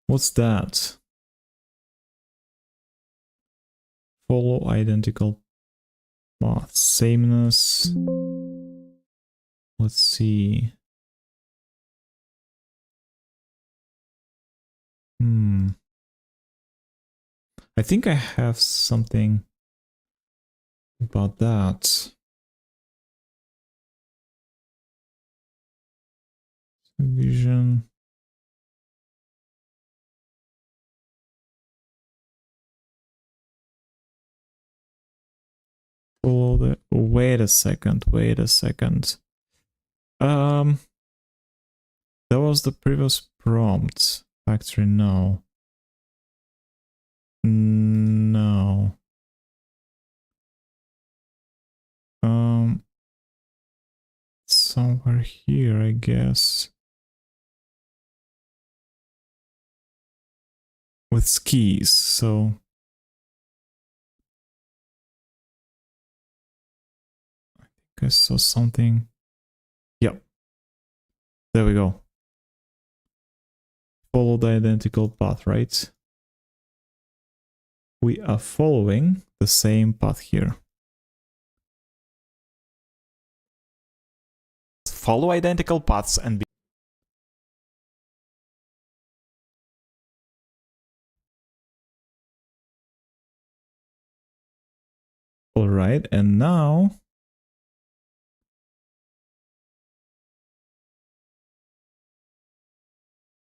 What's that? Follow identical paths. Sameness. Let's see. I think I have something about that. Vision. wait a second. That was the previous prompt. Factory, no. No. Somewhere here, I guess. With skis, so I think I saw something. Yep. There we go. Follow the identical path, right? We are following the same path here. Follow identical paths and be all right, and now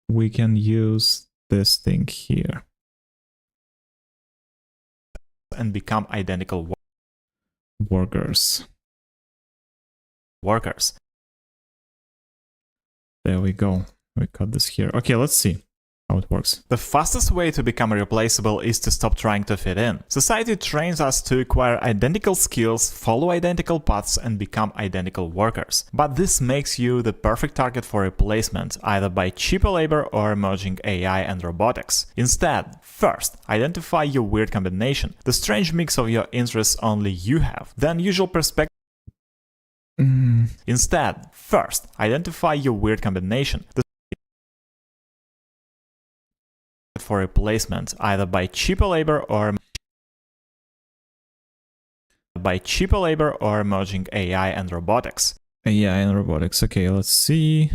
we can use this thing here and become identical workers. There we go. We got this here. Okay, let's see how it works. The fastest way to become replaceable is to stop trying to fit in. Society trains us to acquire identical skills, follow identical paths, and become identical workers. But this makes you the perfect target for replacement, either by cheaper labor or emerging AI and robotics. Instead, first, identify your weird combination, the strange mix of your interests only you have, the unusual perspective. Instead, first, identify your weird combination, for replacement, either by cheaper labor or emerging AI and robotics. AI and robotics. Okay, let's see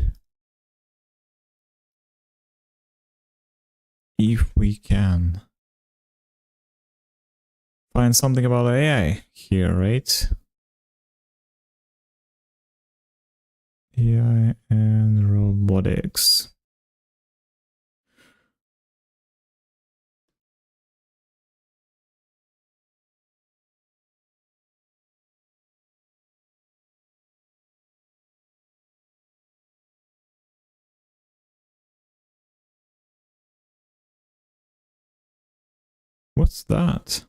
if we can find something about AI here, right? AI and robotics. What's that?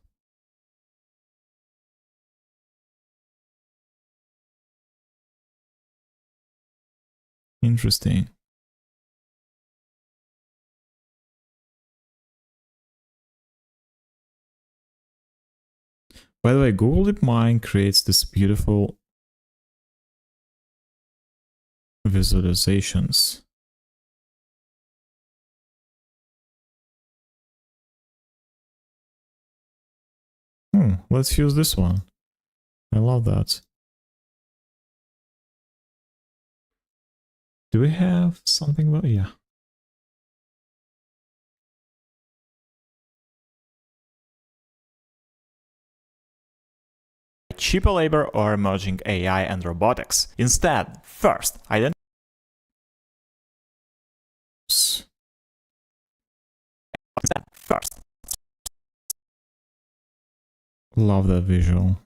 Interesting. By the way, Google DeepMind creates this beautiful visualizations. Let's use this one. I love that. Do we have something about... Yeah. Cheaper labor or emerging AI and robotics. Instead, first, identify first. Love that visual.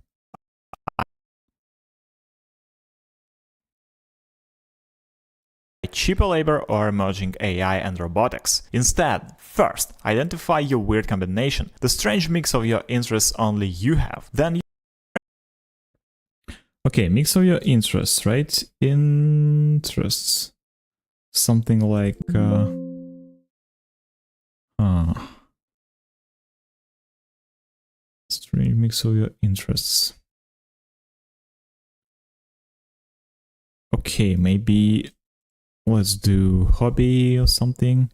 Cheaper labor or emerging AI and robotics. Instead, first, identify your weird combination, the strange mix of your interests only you have. Then okay, mix of your interests, right? Interests. Something like strange mix of your interests. Okay, maybe let's do hobby or something.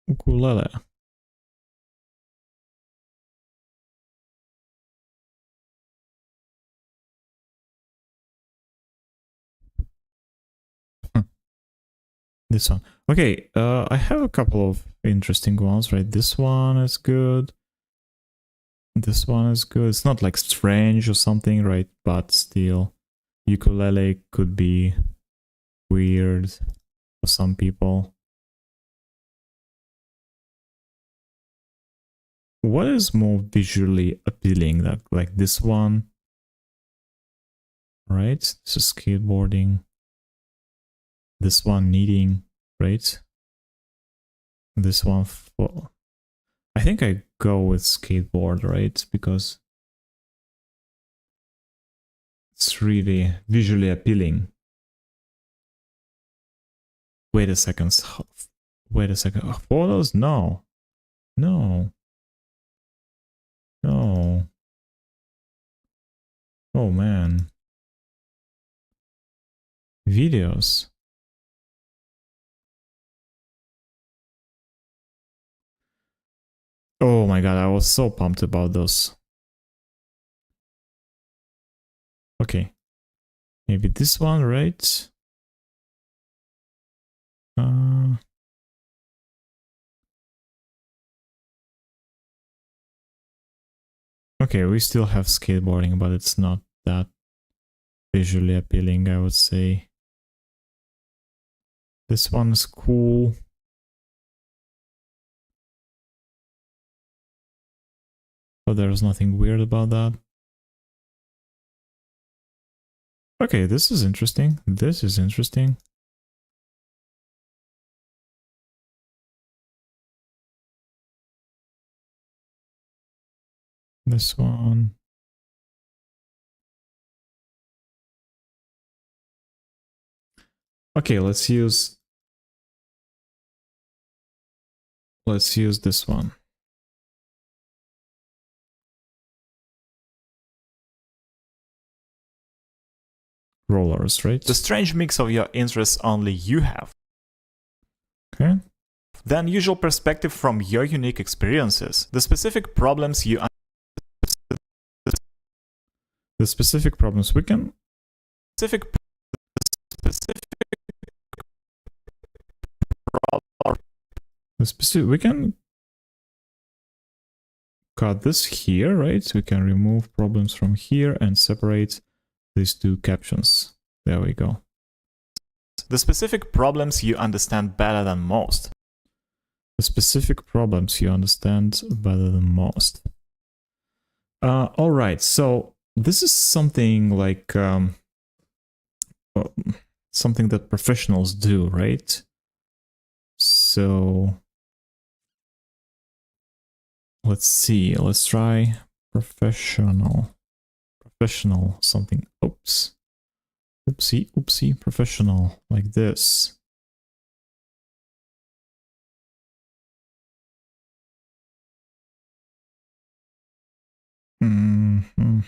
Ukulele. This one. Okay, I have a couple of interesting ones, right? This one is good. This one is good. It's not like strange or something, right? But still, ukulele could be weird for some people. What is more visually appealing? Like this one, right? This is skateboarding. This one knitting, right? This one for... I think I go with skateboard, right? Because it's really visually appealing. Wait a second. Wait a second. Oh, photos? No. No. No. Oh man. Videos. Oh my god, I was so pumped about those. Okay. Maybe this one, right? Okay, we still have skateboarding, but it's not that visually appealing, I would say. This one's cool. But there's nothing weird about that. Okay, this is interesting. This is interesting. This one. Okay, let's use this one. Rollers, right? The strange mix of your interests only you have. Okay. The unusual perspective from your unique experiences. The specific problems you... The specific problems we can... Specific we can cut this here, right? So we can remove problems from here and separate these two captions. There we go. The specific problems you understand better than most. The specific problems you understand better than most. All right, so this is something like something that professionals do, right? So let's see. Let's try professional. Professional something. Oops. Oopsie, oopsie. Professional like this. Mm-hmm.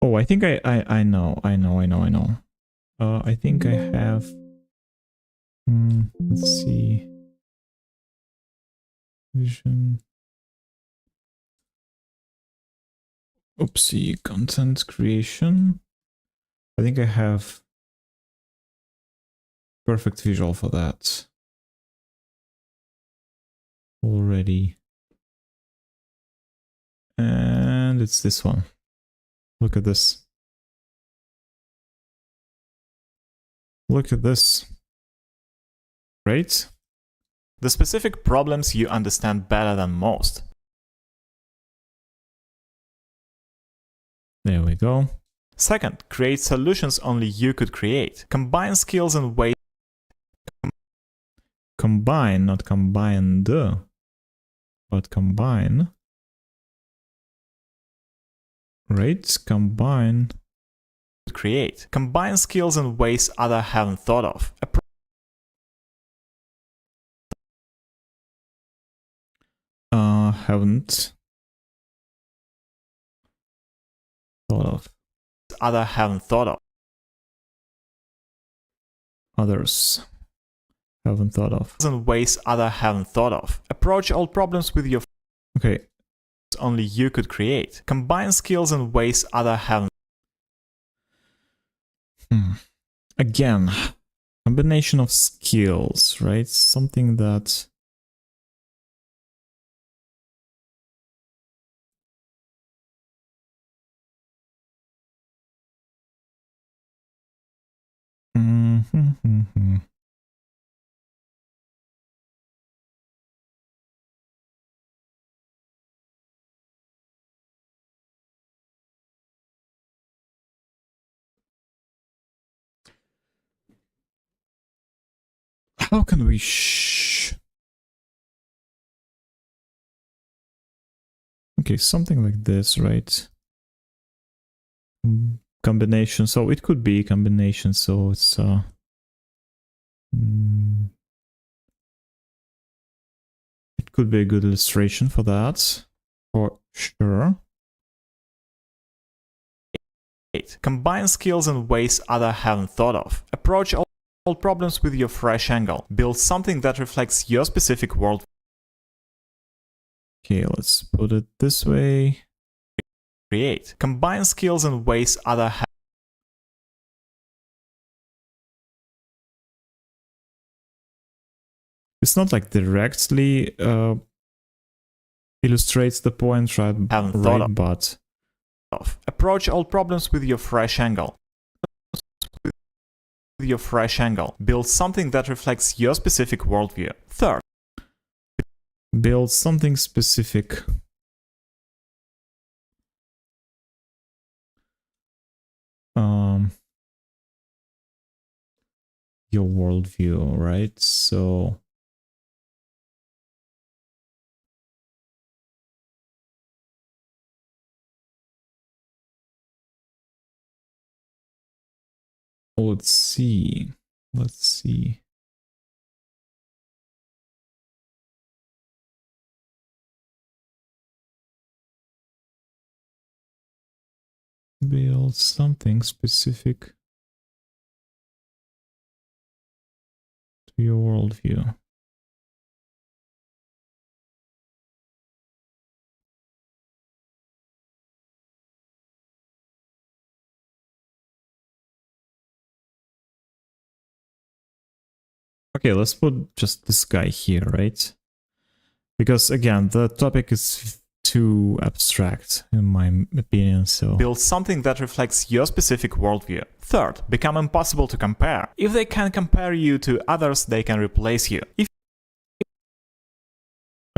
Oh, I think I know. I think I have. Let's see. Vision. Oopsie, content creation. I think I have perfect visual for that already. And it's this one. Look at this. Look at this. Right? The specific problems you understand better than most. There we go. Second, create solutions only you could create. Combine skills and ways. Combine, not combined, but combine. Right? Combine create. Combine skills in ways others haven't thought of. Haven't thought of. Others haven't thought of. Others haven't thought of. In ways others haven't thought of. Approach all problems with your Okay. only you could create. Combine skills in ways others haven't. Again, combination of skills, right? Something that how can we okay, something like this, right? Combination, so it could be combination, so it's it could be a good illustration for that, for sure. Combine skills in ways others haven't thought of. Approach all problems with your fresh angle. Build something that reflects your specific world. Okay, let's put it this way. Create. Combine skills in ways others have. It's not like directly illustrates the point, right? Haven't thought of. But Approach all problems with your fresh angle. With your fresh angle. Build something that reflects your specific worldview. Third, build something specific. Your worldview, right? So let's see. Build something specific to your worldview. Okay, let's put just this guy here, right? Because again, the topic is too abstract in my opinion, so build something that reflects your specific worldview. Third, become impossible to compare. If they can compare you to others, they can replace you.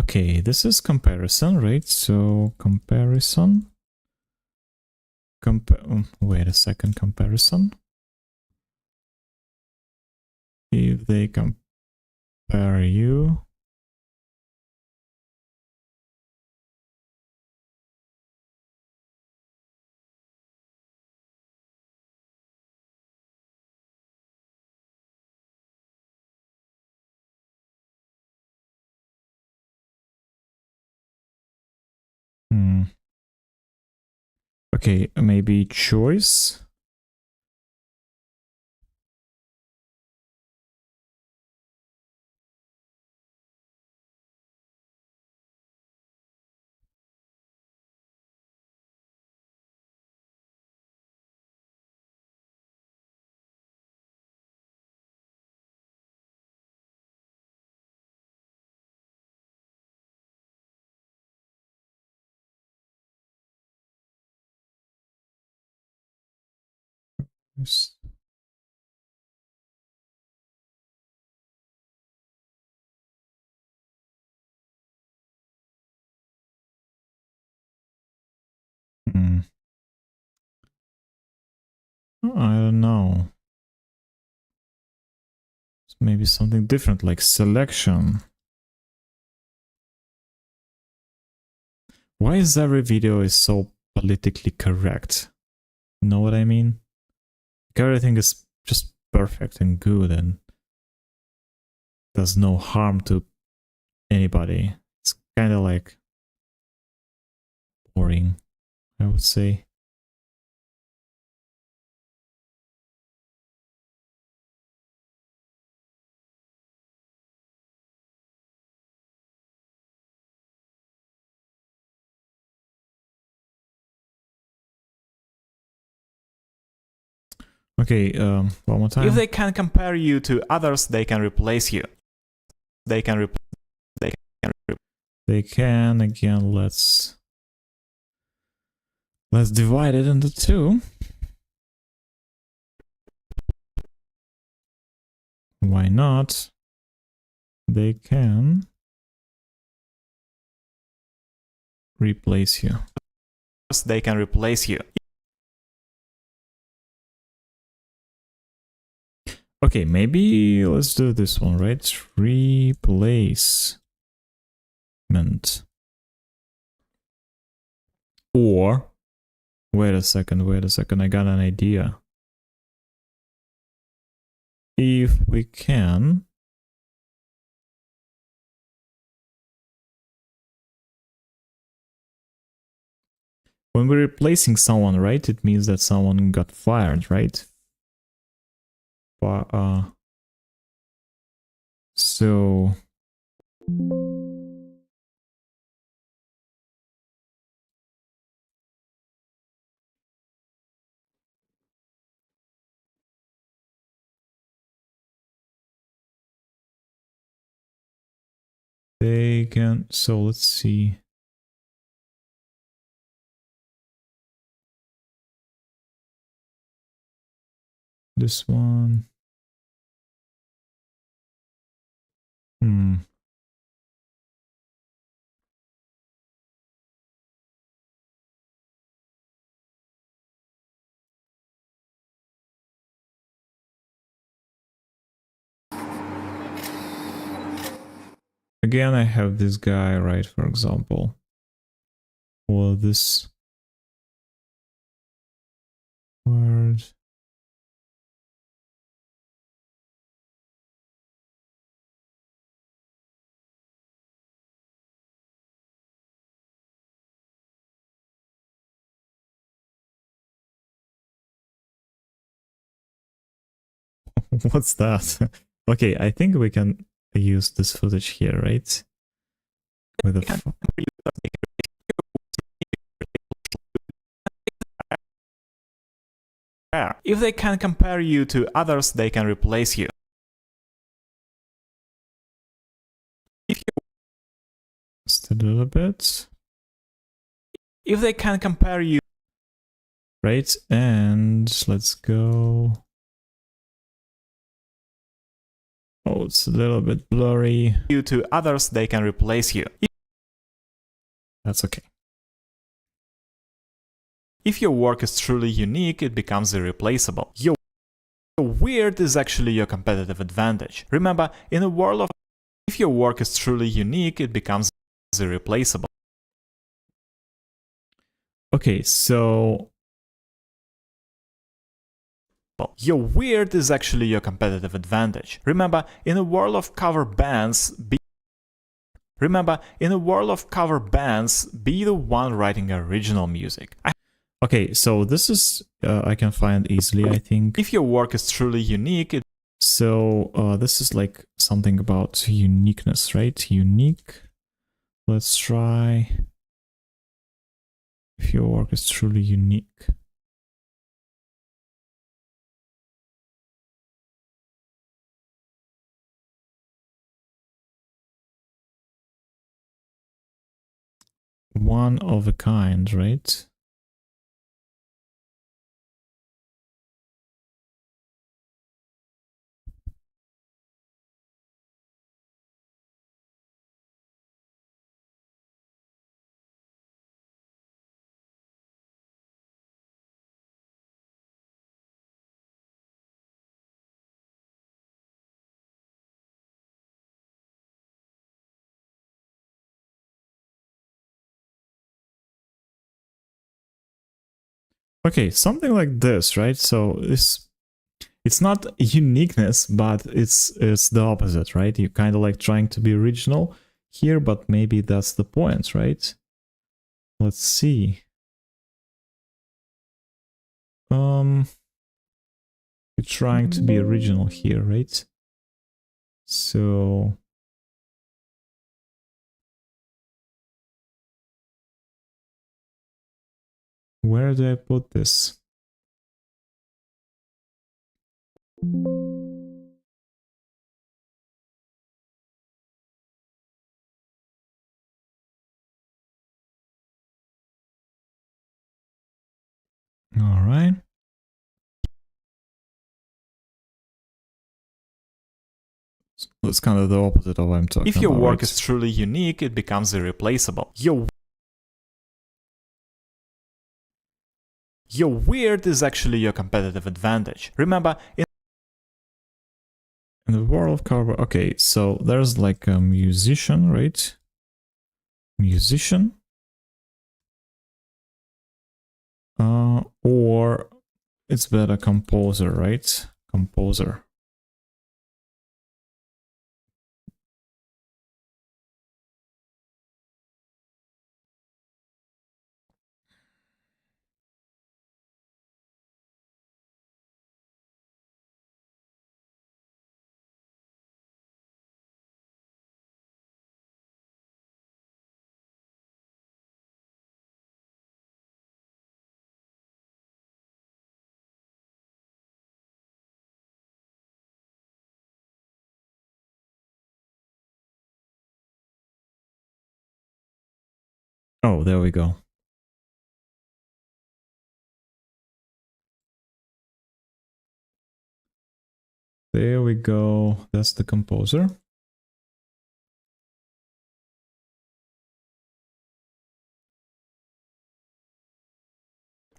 okay, this is comparison, right? So comparison. Wait a second, comparison. If they compare you. Okay, maybe choice. Yes. I don't know. Maybe something different, like selection. Why is every video is so politically correct? You know what I mean? everything is just perfect and good and does no harm to anybody. It's kind of like boring, I would say. Okay, one more time. If they can compare you to others, they can replace you. They can They can, again, let's divide it into two. Why not? They can replace you. They can replace you. Okay, maybe let's do this one, right? Replacement. Or, wait a second, I got an idea. If we can when we're replacing someone, right, it means that someone got fired, right? So they can, so let's see. This one. Again, I have this guy, right, for example. Or this word. What's that? Okay, I think we can use this footage here, right? With a If they can compare you to others, they can replace you. just a little bit. If they can compare you, right? And let's go. Oh, it's a little bit blurry. You to others, they can replace you. That's okay. If your work is truly unique, it becomes irreplaceable. Your weird is actually your competitive advantage. Remember, in a world of if your work is truly unique, it becomes irreplaceable. Okay, so your weird is actually your competitive advantage. Remember, in a world of cover bands, be the one writing original music. okay, so this is I can find easily, I think. If your work is truly unique, so this is like something about uniqueness, right? Unique. Let's try. If your work is truly unique. One of a kind, right? Okay, something like this, right? So this it's not uniqueness, but it's the opposite, right? You're kind of like trying to be original here, but maybe that's the point, right? Let's see. You're trying to be original here, right? So where do I put this? All right. So that's kind of the opposite of what I'm talking about. If your work right? is truly unique, it becomes irreplaceable. Your weird is actually your competitive advantage. Remember, in the world of cover, okay, so there's like a musician, right? Musician. Or it's better composer, right? Composer. Oh, there we go. There we go. That's the composer.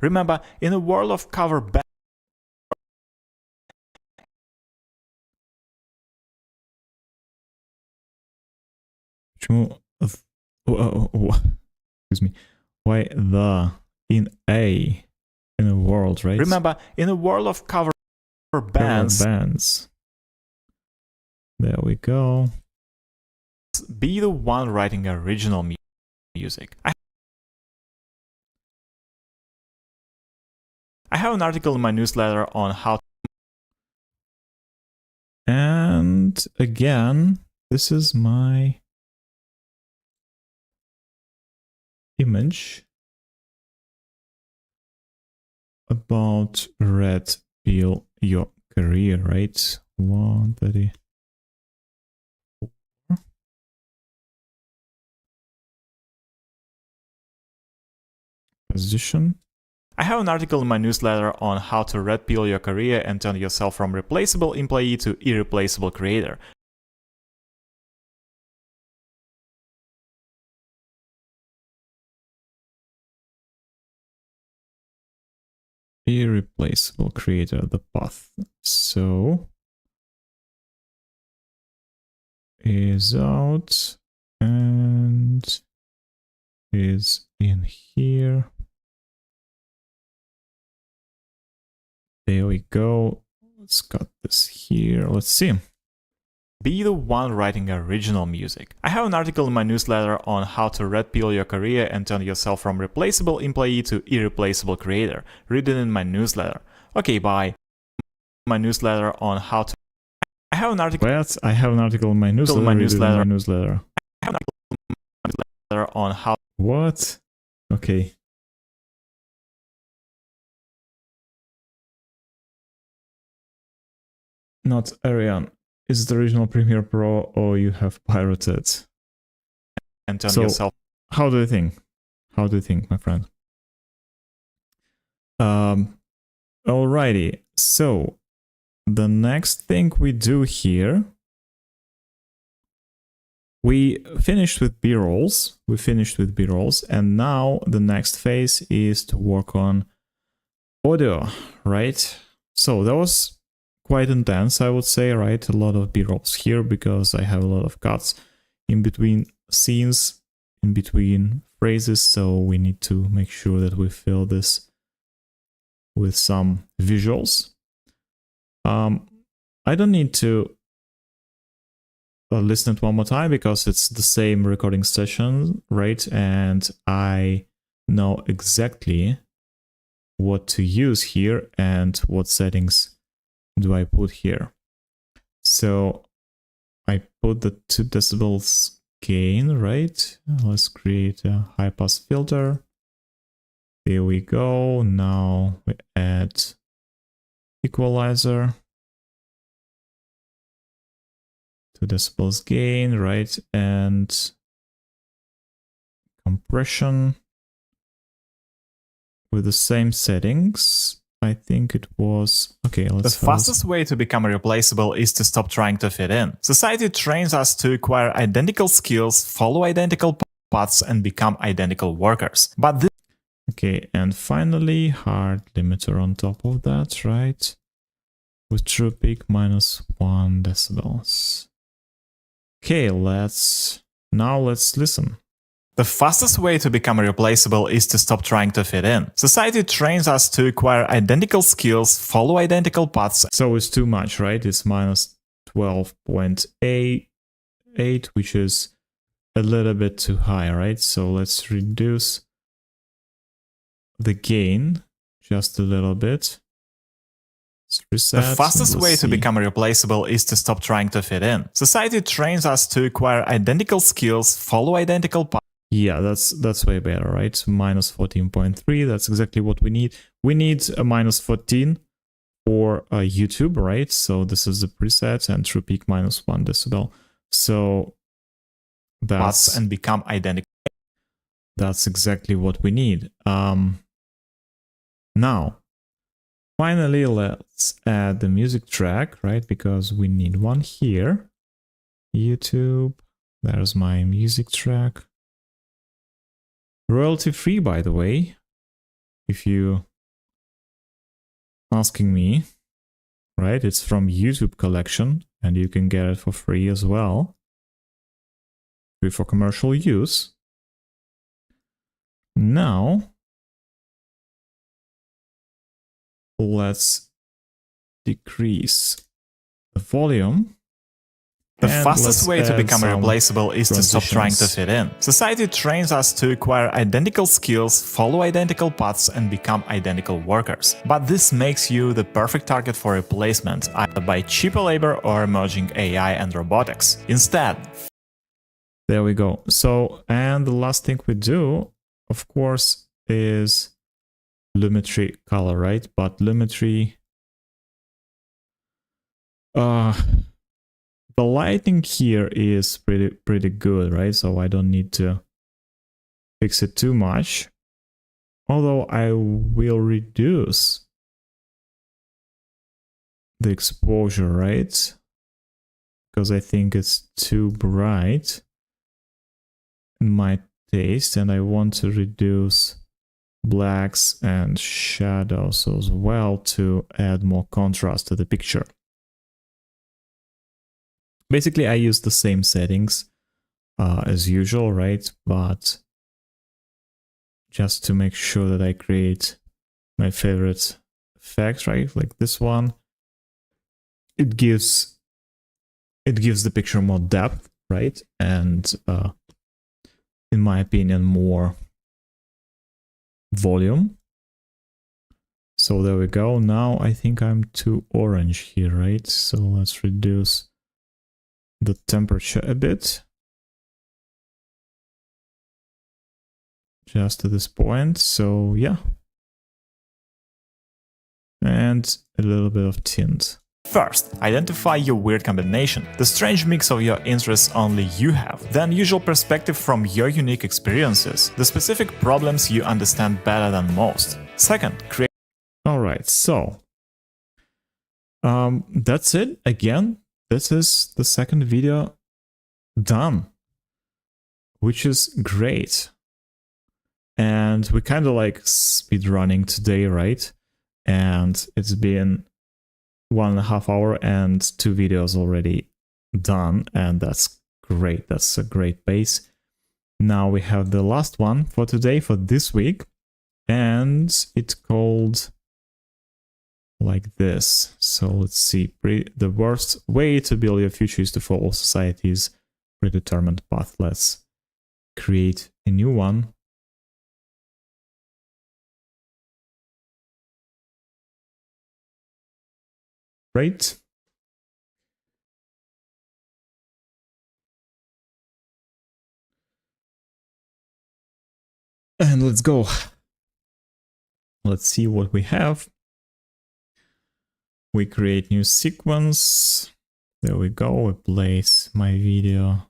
remember, in a world of cover bands, Excuse me. Why the in a world, right? remember, in a world of cover bands, There we go. be the one writing original music. I have an article in my newsletter on how. And again, this is my image about Red Pill Your Career, right? 130. Position. I have an article in my newsletter on how to red pill your career and turn yourself from replaceable employee to irreplaceable creator. Irreplaceable creator, the path. So is out and is in here. There we go. Let's cut this here. Let's see. Be the one writing original music. I have an article in my newsletter on how to red pill your career and turn yourself from replaceable employee to irreplaceable creator. Read it in my newsletter. Okay, bye. My newsletter on how to. I have an article. But I have an article in my newsletter. I have an article on how. What? Okay. Not Ariane. Is it the original Premiere Pro or you have pirated? And turn yourself. How do you think? How do you think, my friend? Alrighty. So the next thing we do here, we finished with B-rolls. And now the next phase is to work on audio, right? So that was quite intense, I would say, right? A lot of B-rolls here because I have a lot of cuts in between scenes, in between phrases, so we need to make sure that we fill this with some visuals. I don't need to listen it one more time because it's the same recording session, right? And I know exactly what to use here and what settings do I put here. So I put the 2 decibels gain, right? Let's create a high pass filter. Here we go. Now we add equalizer. 2 decibels gain, right? And compression with the same settings. I think it was... Okay, let's... The fastest way to become irreplaceable is to stop trying to fit in. Society trains us to acquire identical skills, follow identical paths, and become identical workers. But this... Okay, and finally, hard limiter on top of that, right? With true peak minus 1 decibels. Okay, let's listen. The fastest way to become irreplaceable is to stop trying to fit in. Society trains us to acquire identical skills, follow identical paths. So it's too much, right? It's minus 12.8, which is a little bit too high, right? So let's reduce the gain just a little bit. Reset. The fastest way to become irreplaceable is to stop trying to fit in. Society trains us to acquire identical skills, follow identical paths. Yeah, that's way better, right? Minus 14.3, that's exactly what we need. We need a minus 14 for YouTube, right? So this is the preset, and true peak minus 1 decibel. So that's... and become identical. That's exactly what we need. Now, finally, let's add the music track, right? Because we need one here. YouTube, there's my music track. Royalty free, by the way, if you asking me, right? It's from YouTube collection, and you can get it for free as well. Free for commercial use. Now, let's decrease the volume. The fastest way to become irreplaceable is to stop trying to fit in. Society trains us to acquire identical skills, follow identical paths, and become identical workers. But this makes you the perfect target for replacement, either by cheaper labor or emerging AI and robotics. Instead... There we go. So, and the last thing we do, of course, is Lumetri color, right? But Lumetri... the lighting here is pretty good, right? So I don't need to fix it too much. Although I will reduce the exposure, right? Because I think it's too bright in my taste, and I want to reduce blacks and shadows as well to add more contrast to the picture. Basically, I use the same settings as usual, right? But just to make sure that I create my favorite effect, right? Like this one, it gives the picture more depth, right? And in my opinion, more volume. So there we go. Now I think I'm too orange here, right? So let's reduce the temperature a bit. Just to this point. So yeah. And a little bit of tint. First, identify your weird combination, the strange mix of your interests only you have, the unusual perspective from your unique experiences, the specific problems you understand better than most. Second, create... Alright, so that's it. Again, this is the second video done, which is great. And we kind of like speed running today, right? And it's been 1.5 hours and 2 videos already done, and that's great. That's a great pace. Now we have the last one for today, for this week, and it's called like this. So let's see. The worst way to build your future is to follow society's predetermined path. Let's create a new one. Right. And let's go. Let's see what we have. We create new sequence. There we go. We place my video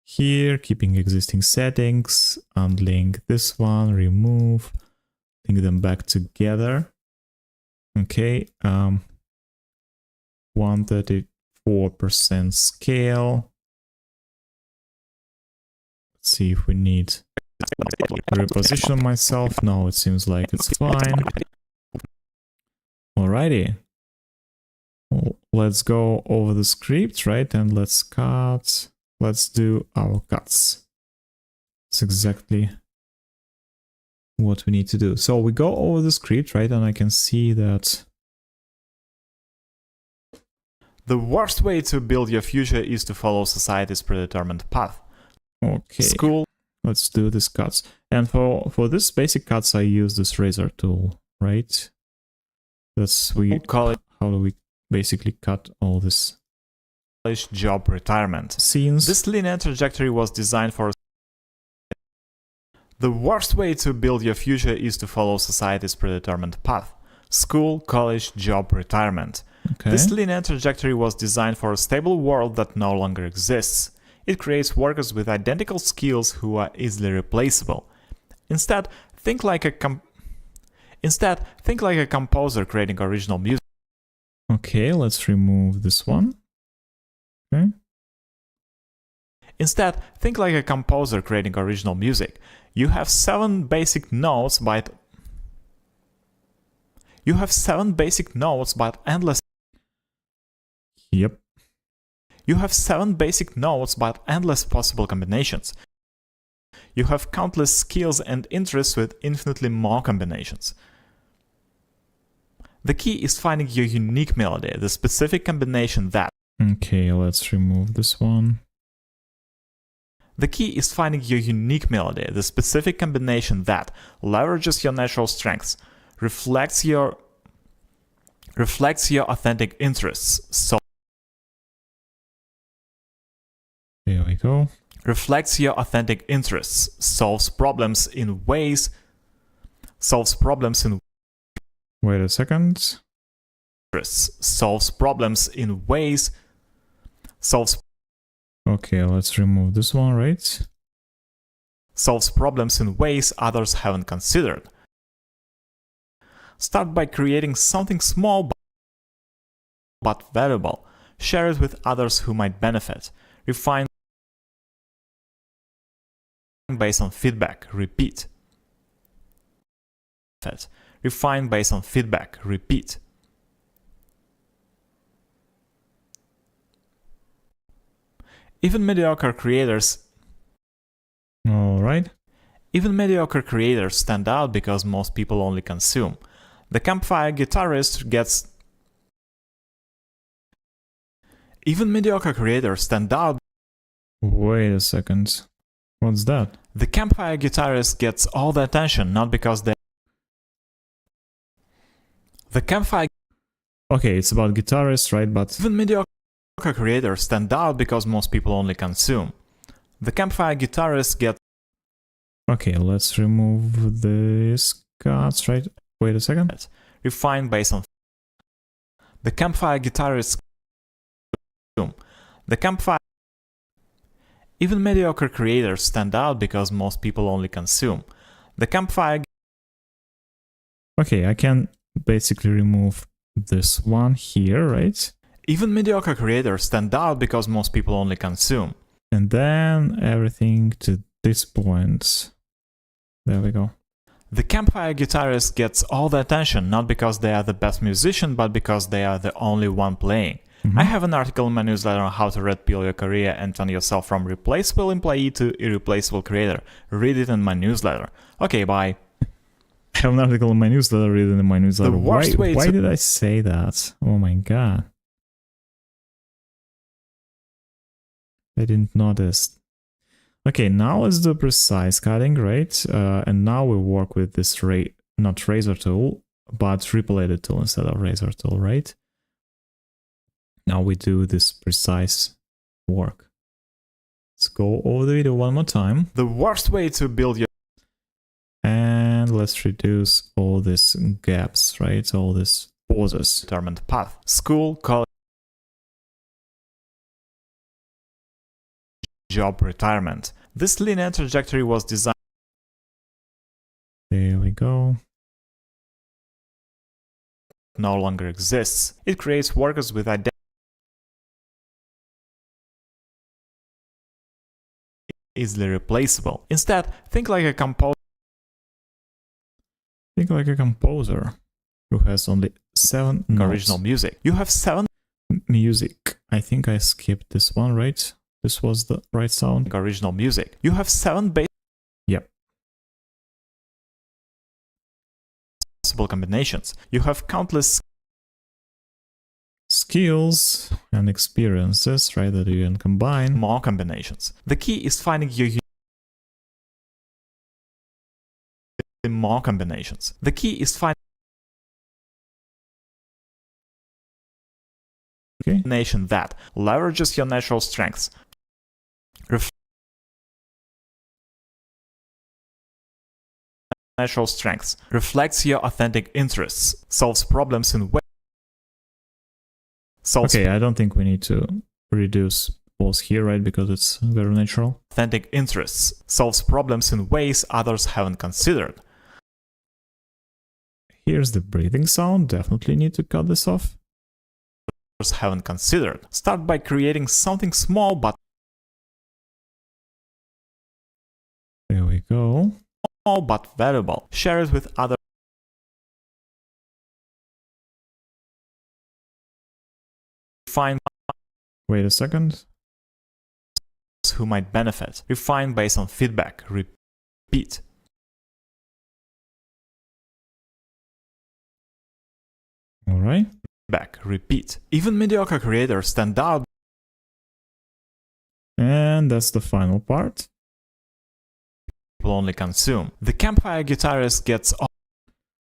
here, keeping existing settings, unlink this one, remove, link them back together. Okay, 134% scale. Let's see if we need reposition myself. No, it seems like it's fine. Alrighty. Let's go over the script, right? And let's cut. Let's do our cuts. It's exactly what we need to do. So we go over the script, right? And I can see that the worst way to build your future is to follow society's predetermined path. Okay. School. Let's do this cuts. And for this basic cuts, I use this razor tool, right? That's we call it. How do we basically cut all this? Job retirement Scenes. This linear trajectory was designed for. The worst way to build your future is to follow society's predetermined path. School, college, job, retirement. Okay. This linear trajectory was designed for a stable world that no longer exists. It creates workers with identical skills who are easily replaceable. Instead, think like a composer creating original music. Okay, let's remove this one. Okay. Instead, think like a composer creating original music. You have 7 basic notes, but endless. Yep. You have 7 basic notes, but endless possible combinations. You have countless skills and interests with infinitely more combinations. The key is finding your unique melody, the specific combination that. Okay, let's remove this one. The key is finding your unique melody, the specific combination that leverages your natural strengths, reflects your authentic interests. So There we go. Reflects your authentic interests, solves problems in ways. Wait a second. Solves problems in ways. Okay, let's remove this one, right? Solves problems in ways others haven't considered. Start by creating something small but valuable. Share it with others who might benefit. Refine based on feedback. Repeat. Refine based on feedback. Repeat. Even mediocre creators stand out because most people only consume. The campfire guitarist gets. Even mediocre creators stand out. Wait a second. What's that? The campfire guitarist gets all the attention not because they. The campfire. Okay, it's about guitarists, right? But even mediocre creators stand out because most people only consume. The campfire guitarist gets. Okay, let's remove this cuts, right? Wait a second. Refine based on. The campfire guitarist. The campfire. Even mediocre creators stand out because most people only consume. The campfire. Okay, I can basically remove this one here, right? Even mediocre creators stand out because most people only consume. And then everything to this point. There we go. The campfire guitarist gets all the attention not because they are the best musician, but because they are the only one playing. I have an article in my newsletter on how to red pill your career and turn yourself from replaceable employee to irreplaceable creator. Read it in my newsletter. Okay, bye. have an article in my newsletter, read it in my newsletter. The worst way why to... did I say that? Oh my god. I didn't notice. Okay, now let's do precise cutting, right? And now we work with this not razor tool, but related tool instead of razor tool, right? Now we do this precise work. Let's go over the video one more time. The worst way to build your... And let's reduce all these gaps, right? All these pauses. determined path. School, college, job, retirement. This linear trajectory was designed... There we go. no longer exists. It creates workers with identity easily replaceable. Instead, think like a composer. Think like a composer who has only 7 original music. You have 7 music. I think I skipped this one, right? This was the right sound. original music. You have 7 Yep. possible combinations. You have countless Skills and experiences, right, that you can combine. more combinations. The key is finding your more combinations. The key is finding combination that leverages your natural strengths, reflects your authentic interests, solves problems in ways. Okay, I don't think we need to reduce pause here, right, because it's very natural. Authentic interests, solves problems in ways others haven't considered. Here's the breathing sound. Definitely need to cut this off. Haven't considered. Start by creating something small but there we go. Small but valuable. Share it with others. Wait a second. Who might benefit. Refine based on feedback. Repeat. All right. Repeat. Even mediocre creators stand out. And that's the final part. People only consume. The campfire guitarist gets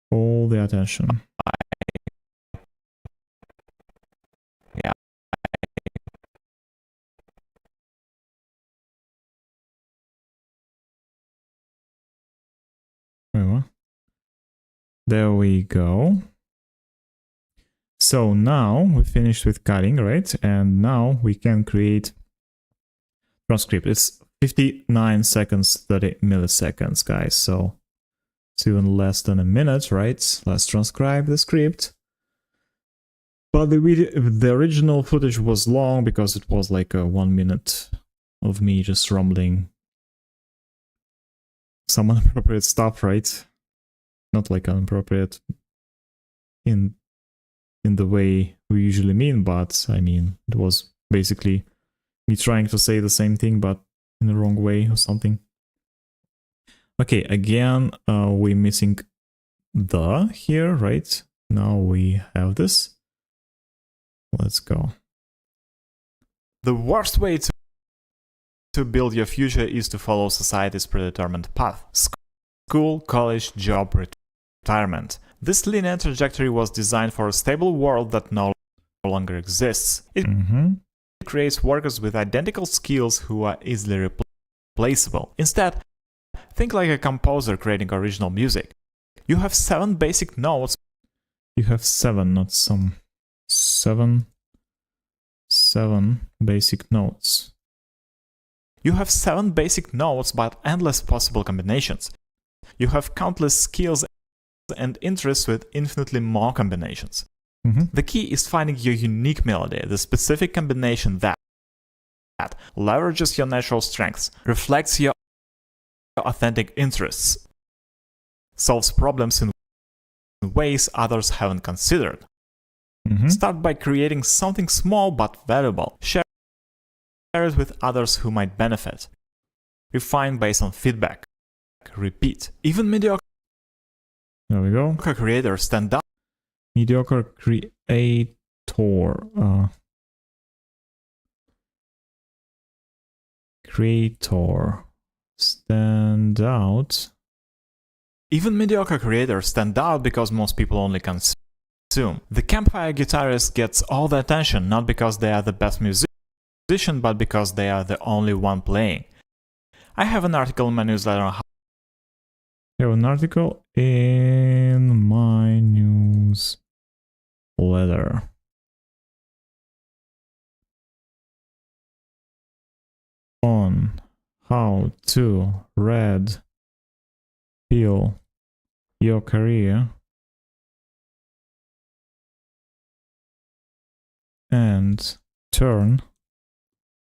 all the attention. Yeah. There we go. So now we finished with cutting, right? And now we can create transcript. It's 59 seconds, 30 milliseconds, guys. So it's even less than a minute, right? Let's transcribe the script. But the original footage was long because it was like 1 minute of me just rumbling some inappropriate stuff, right? Not like inappropriate in the way we usually mean, but I mean, it was basically me trying to say the same thing, but in the wrong way or something. Okay, again, we're missing the here, right? Now we have this. Let's go. The worst way to build your future is to follow society's predetermined path. School, college, job, retirement. This linear trajectory was designed for a stable world that no longer exists. It creates workers with identical skills who are easily replaceable. Instead, think like a composer creating original music. You have 7 basic notes. You have 7, not some. 7 basic notes. You have 7 basic notes, but endless possible combinations. You have countless skills and interests with infinitely more combinations. The key is finding your unique melody, the specific combination that leverages your natural strengths, reflects your authentic interests, solves problems in ways others haven't considered. Start by creating something small but valuable. Share it with others who might benefit. Refine based on feedback. Repeat. Even mediocre There we go. Creator stand out. Mediocre creator. Creator. Stand out. Even mediocre creators stand out because most people only consume. The campfire guitarist gets all the attention not because they are the best musician, but because they are the only one playing. I have an article in my newsletter on how I have an article in my newsletter. On how to red pill your career and turn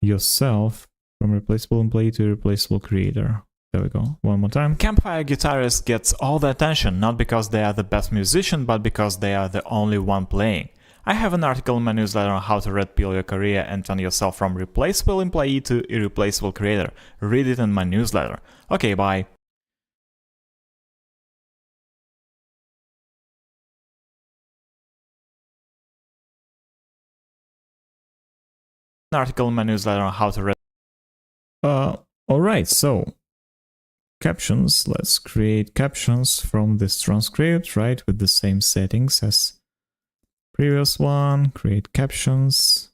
yourself from replaceable employee to replaceable creator. There we go. One more time. campfire guitarist gets all the attention not because they are the best musician, but because they are the only one playing. I have an article in my newsletter on how to red pill your career and turn yourself from replaceable employee to irreplaceable creator. Read it in my newsletter. Okay, bye. An article in my newsletter on how to red. Alright, so captions. Let's create captions from this transcript, right? With the same settings as previous one. Create captions.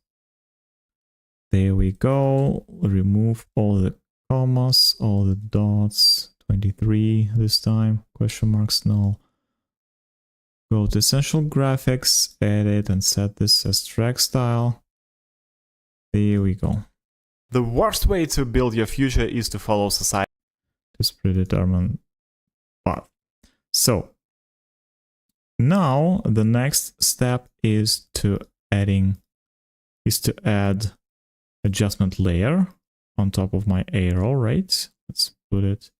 There we go. Remove all the commas, all the dots. 23 this time. Question marks, no. Go to Essential Graphics, edit and set this as track style. There we go. The worst way to build your future is to follow society. This predetermined path. So now the next step is to add adjustment layer on top of my arrow, right? Let's put it.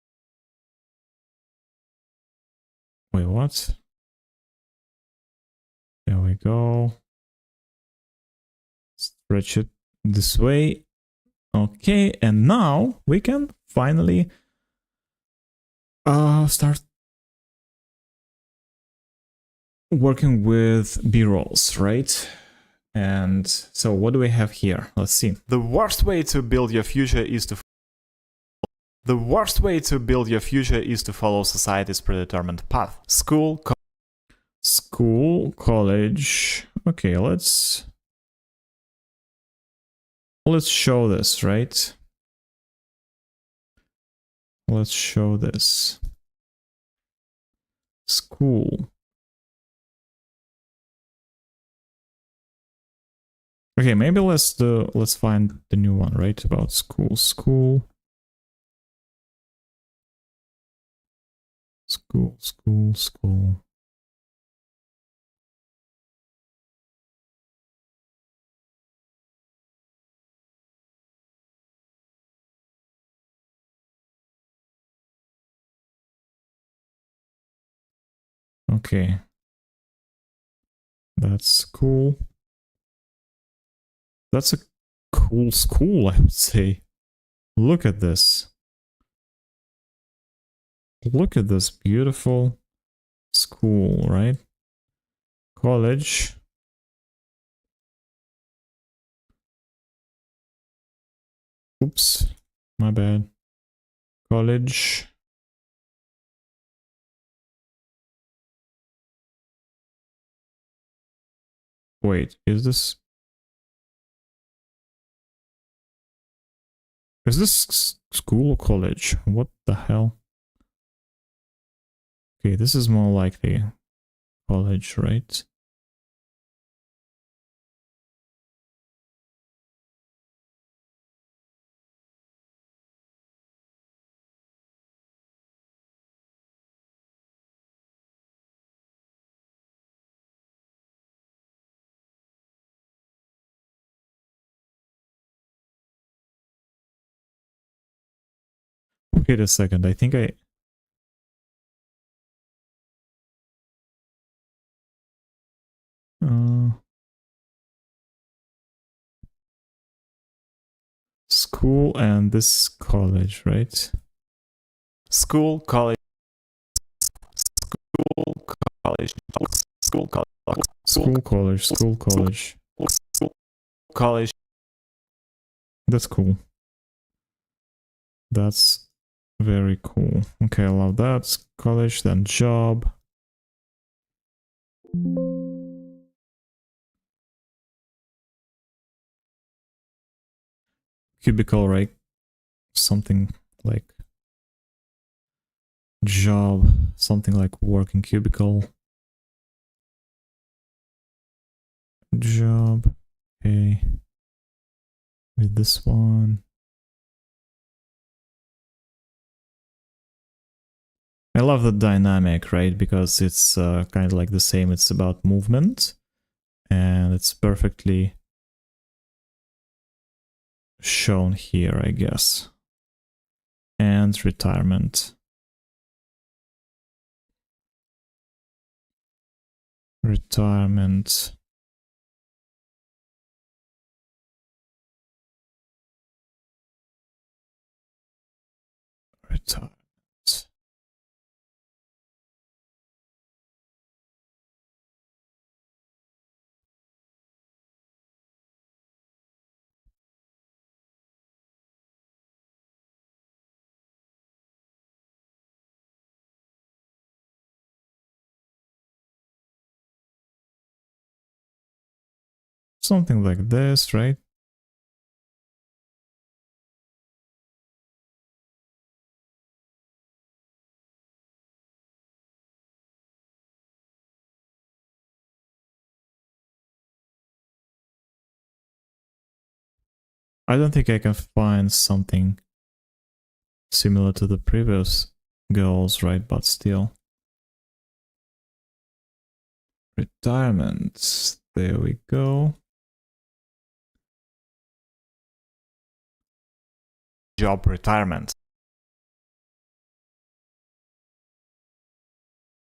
Wait, what? There we go. Stretch it this way. Okay, and now we can finally start working with B-rolls, right? And so what do we have here? Let's see. The worst way to build your future is to follow society's predetermined path. School, college. Okay, let's show this, right? Let's show this. School. Okay, maybe let's find the new one, right? About school. School. Okay. That's cool. That's a cool school, I would say. Look at this. Look at this beautiful school, right? College. Oops, my bad. College. Wait, is this school or college? What the hell? Okay, this is more likely college, right? Wait a second, I think school and this college, right? School, college, school, college, school, college, School, college. college. That's cool. That's very cool. Okay, I love that. College, then job. Cubicle, right? Something like job, something like working cubicle. Job. Okay. With this one. I love the dynamic, right? Because it's kind of like the same. It's about movement. And it's perfectly shown here, I guess. And retirement. Retirement. Retirement. Something like this, right? I don't think I can find something similar to the previous goals, right? But still. Retirement. There we go. Job retirement.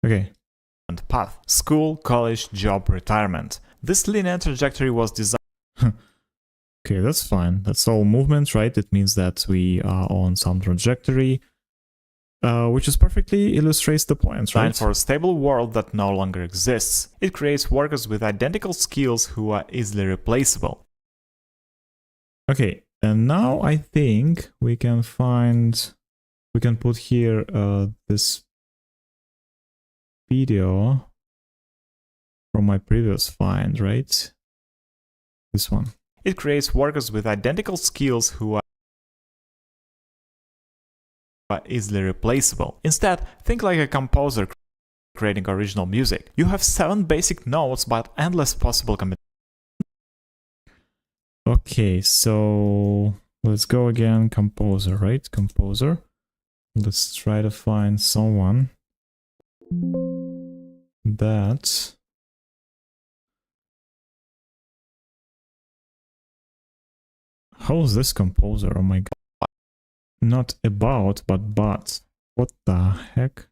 Okay. And path. School, college, job, retirement. This linear trajectory was designed. Okay, that's fine. That's all movement, right? It means that we are on some trajectory, which is perfectly illustrates the point, right? For a stable world that no longer exists. It creates workers with identical skills who are easily replaceable. Okay, and now I think we can put here this video from my previous find, right? This one. It creates workers with identical skills who are easily replaceable. Instead, think like a composer creating original music. You have 7 basic notes but endless possible combinations. Okay, so let's go again. Composer, right? Composer. Let's try to find someone that how is this composer? Oh my god. Not about, but. What the heck?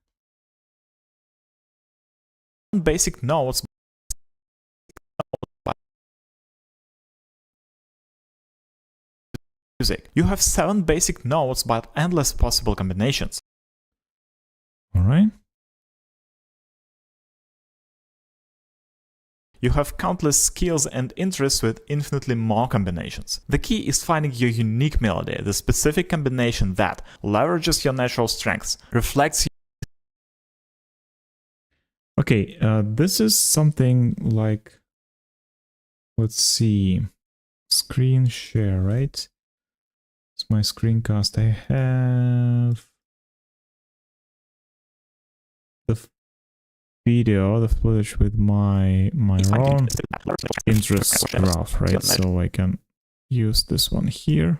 Basic notes. Music. You have 7 basic notes but endless possible combinations. Alright. You have countless skills and interests with infinitely more combinations. The key is finding your unique melody, the specific combination that leverages your natural strengths, reflects. Okay, this is something like, let's see, screen share, right? It's my screencast. I have the video, the footage with my own interest graph, right? So I can use this one here.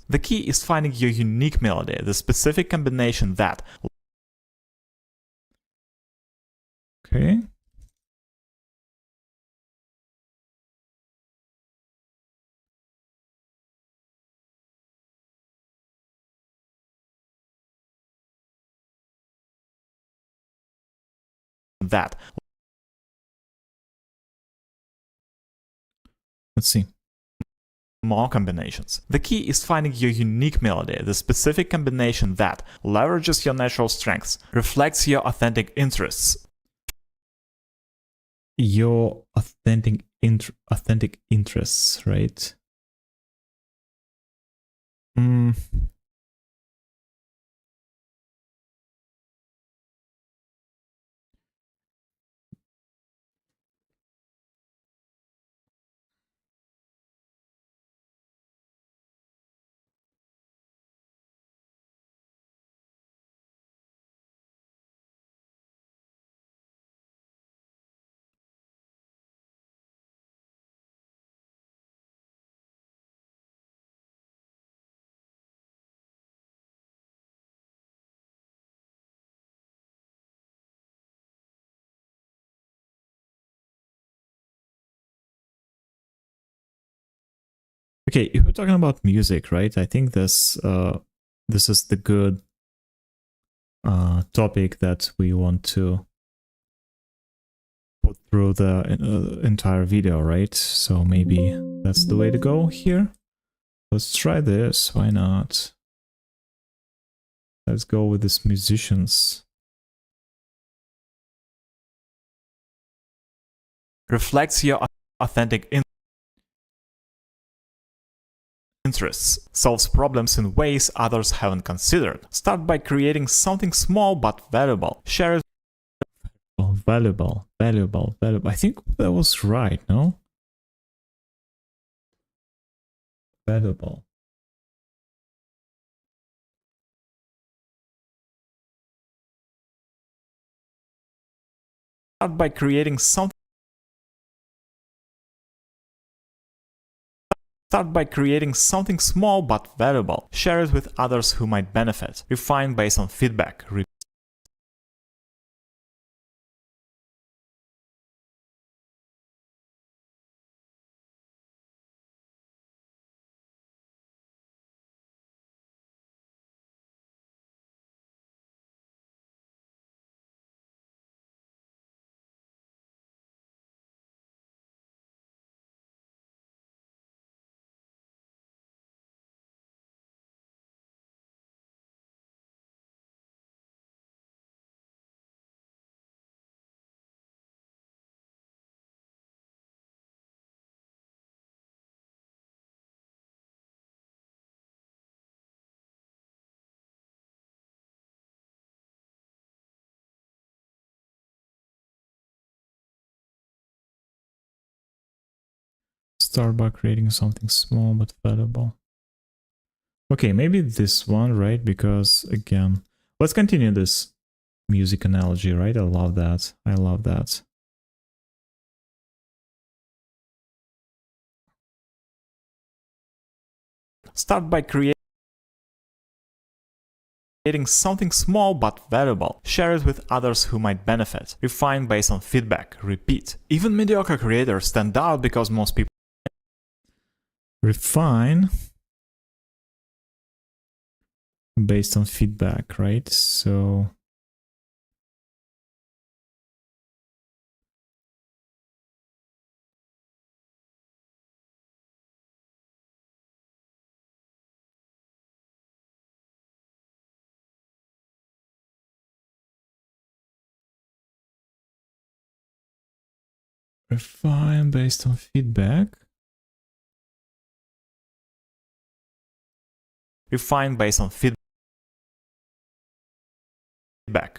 The key is finding your unique melody, the specific combination that. Okay. That. Let's see. more combinations. The key is finding your unique melody, the specific combination that leverages your natural strengths, reflects your authentic interests. Your authentic interests, right? Okay, if we're talking about music, right? I think this is the good topic that we want to put through the entire video, right? So maybe that's the way to go here. Let's try this. Why not? Let's go with these musicians. Reflects your authentic interests, solves problems in ways others haven't considered. Start by creating something small but valuable. Share it. Oh, valuable. I think that was right, no? Valuable. Start by creating something. Start by creating something small but valuable. Share it with others who might benefit. Refine based on feedback. Start by creating something small but valuable. Okay, maybe this one, right? Because again, let's continue this music analogy, right? I love that. I love that. Start by creating something small but valuable. Share it with others who might benefit. Refine based on feedback. Repeat. Even mediocre creators stand out because most people refine based on feedback, right? So refine based on feedback. refine based on feedback.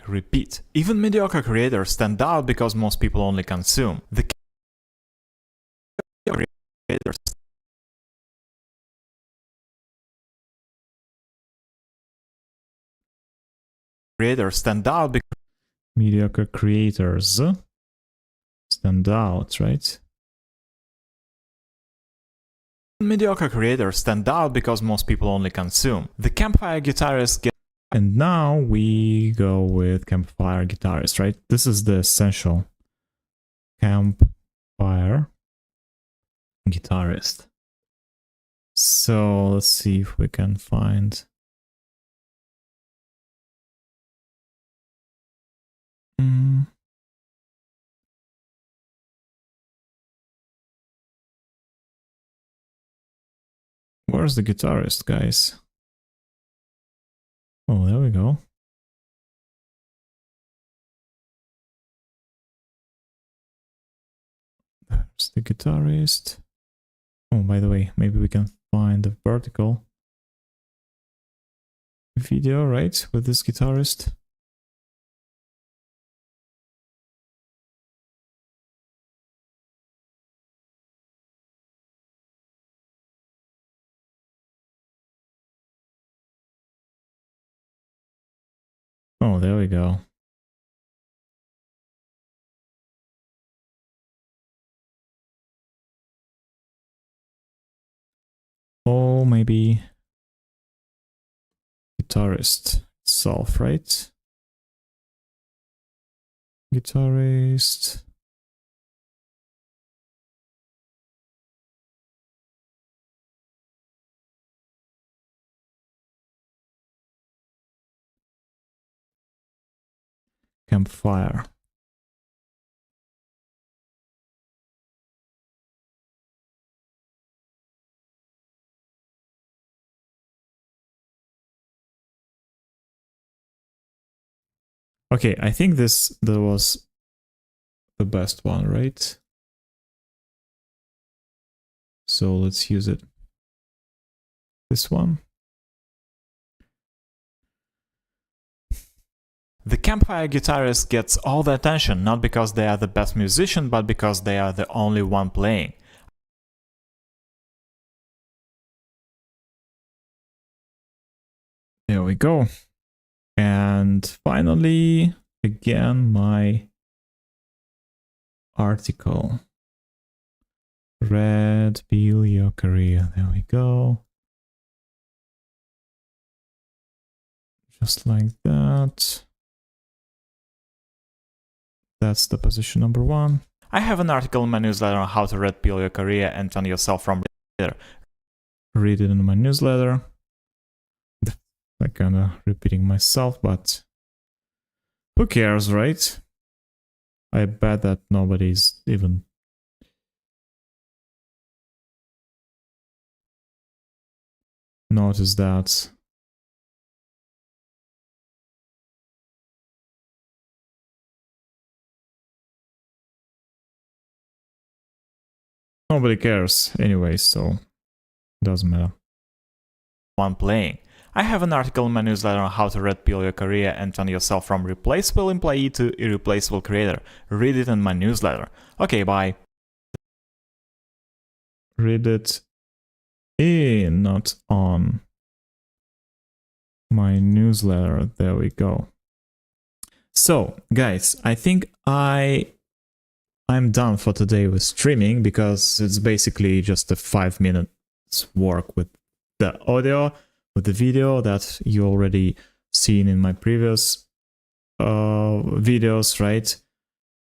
Repeat. Even mediocre creators stand out because most people only consume. The creators stand out because Mediocre creators stand out, right? mediocre creators stand out because most people only consume. The campfire guitarist gets. And now we go with campfire guitarist, right? This is the essential campfire guitarist. So let's see if we can find. Where's the guitarist, guys? Oh, there we go. There's the guitarist. Oh, by the way, maybe we can find the vertical video, right, with this guitarist. Oh, there we go. Oh, maybe guitarist itself, right? Guitarist. Campfire. Okay, I think that was the best one, right? So let's use it. This one. The campfire guitarist gets all the attention not because they are the best musician, but because they are the only one playing. There we go. And finally, again, my article. Red Pill Your Career. There we go. Just like that. That's the position number 1. I have an article in my newsletter on how to red pill your career and turn yourself from leader. Read it in my newsletter. I'm kind of repeating myself, but who cares, right? I bet that nobody's even noticed that. Nobody cares anyway, so it doesn't matter. One playing. I have an article in my newsletter on how to red pill your career and turn yourself from replaceable employee to irreplaceable creator. Read it in my newsletter. Okay, bye. Read it in, not on my newsletter. There we go. So, guys, I think I'm done for today with streaming because it's basically just a 5 minutes work with the audio, with the video that you already seen in my previous videos, right?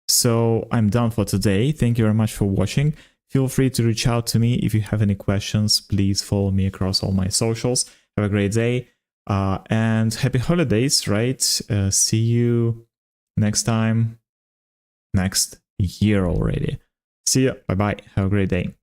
So I'm done for today. Thank you very much for watching. Feel free to reach out to me if you have any questions. Please follow me across all my socials. Have a great day and happy holidays, right? See you next time, next year already. See ya. Bye bye. Have a great day.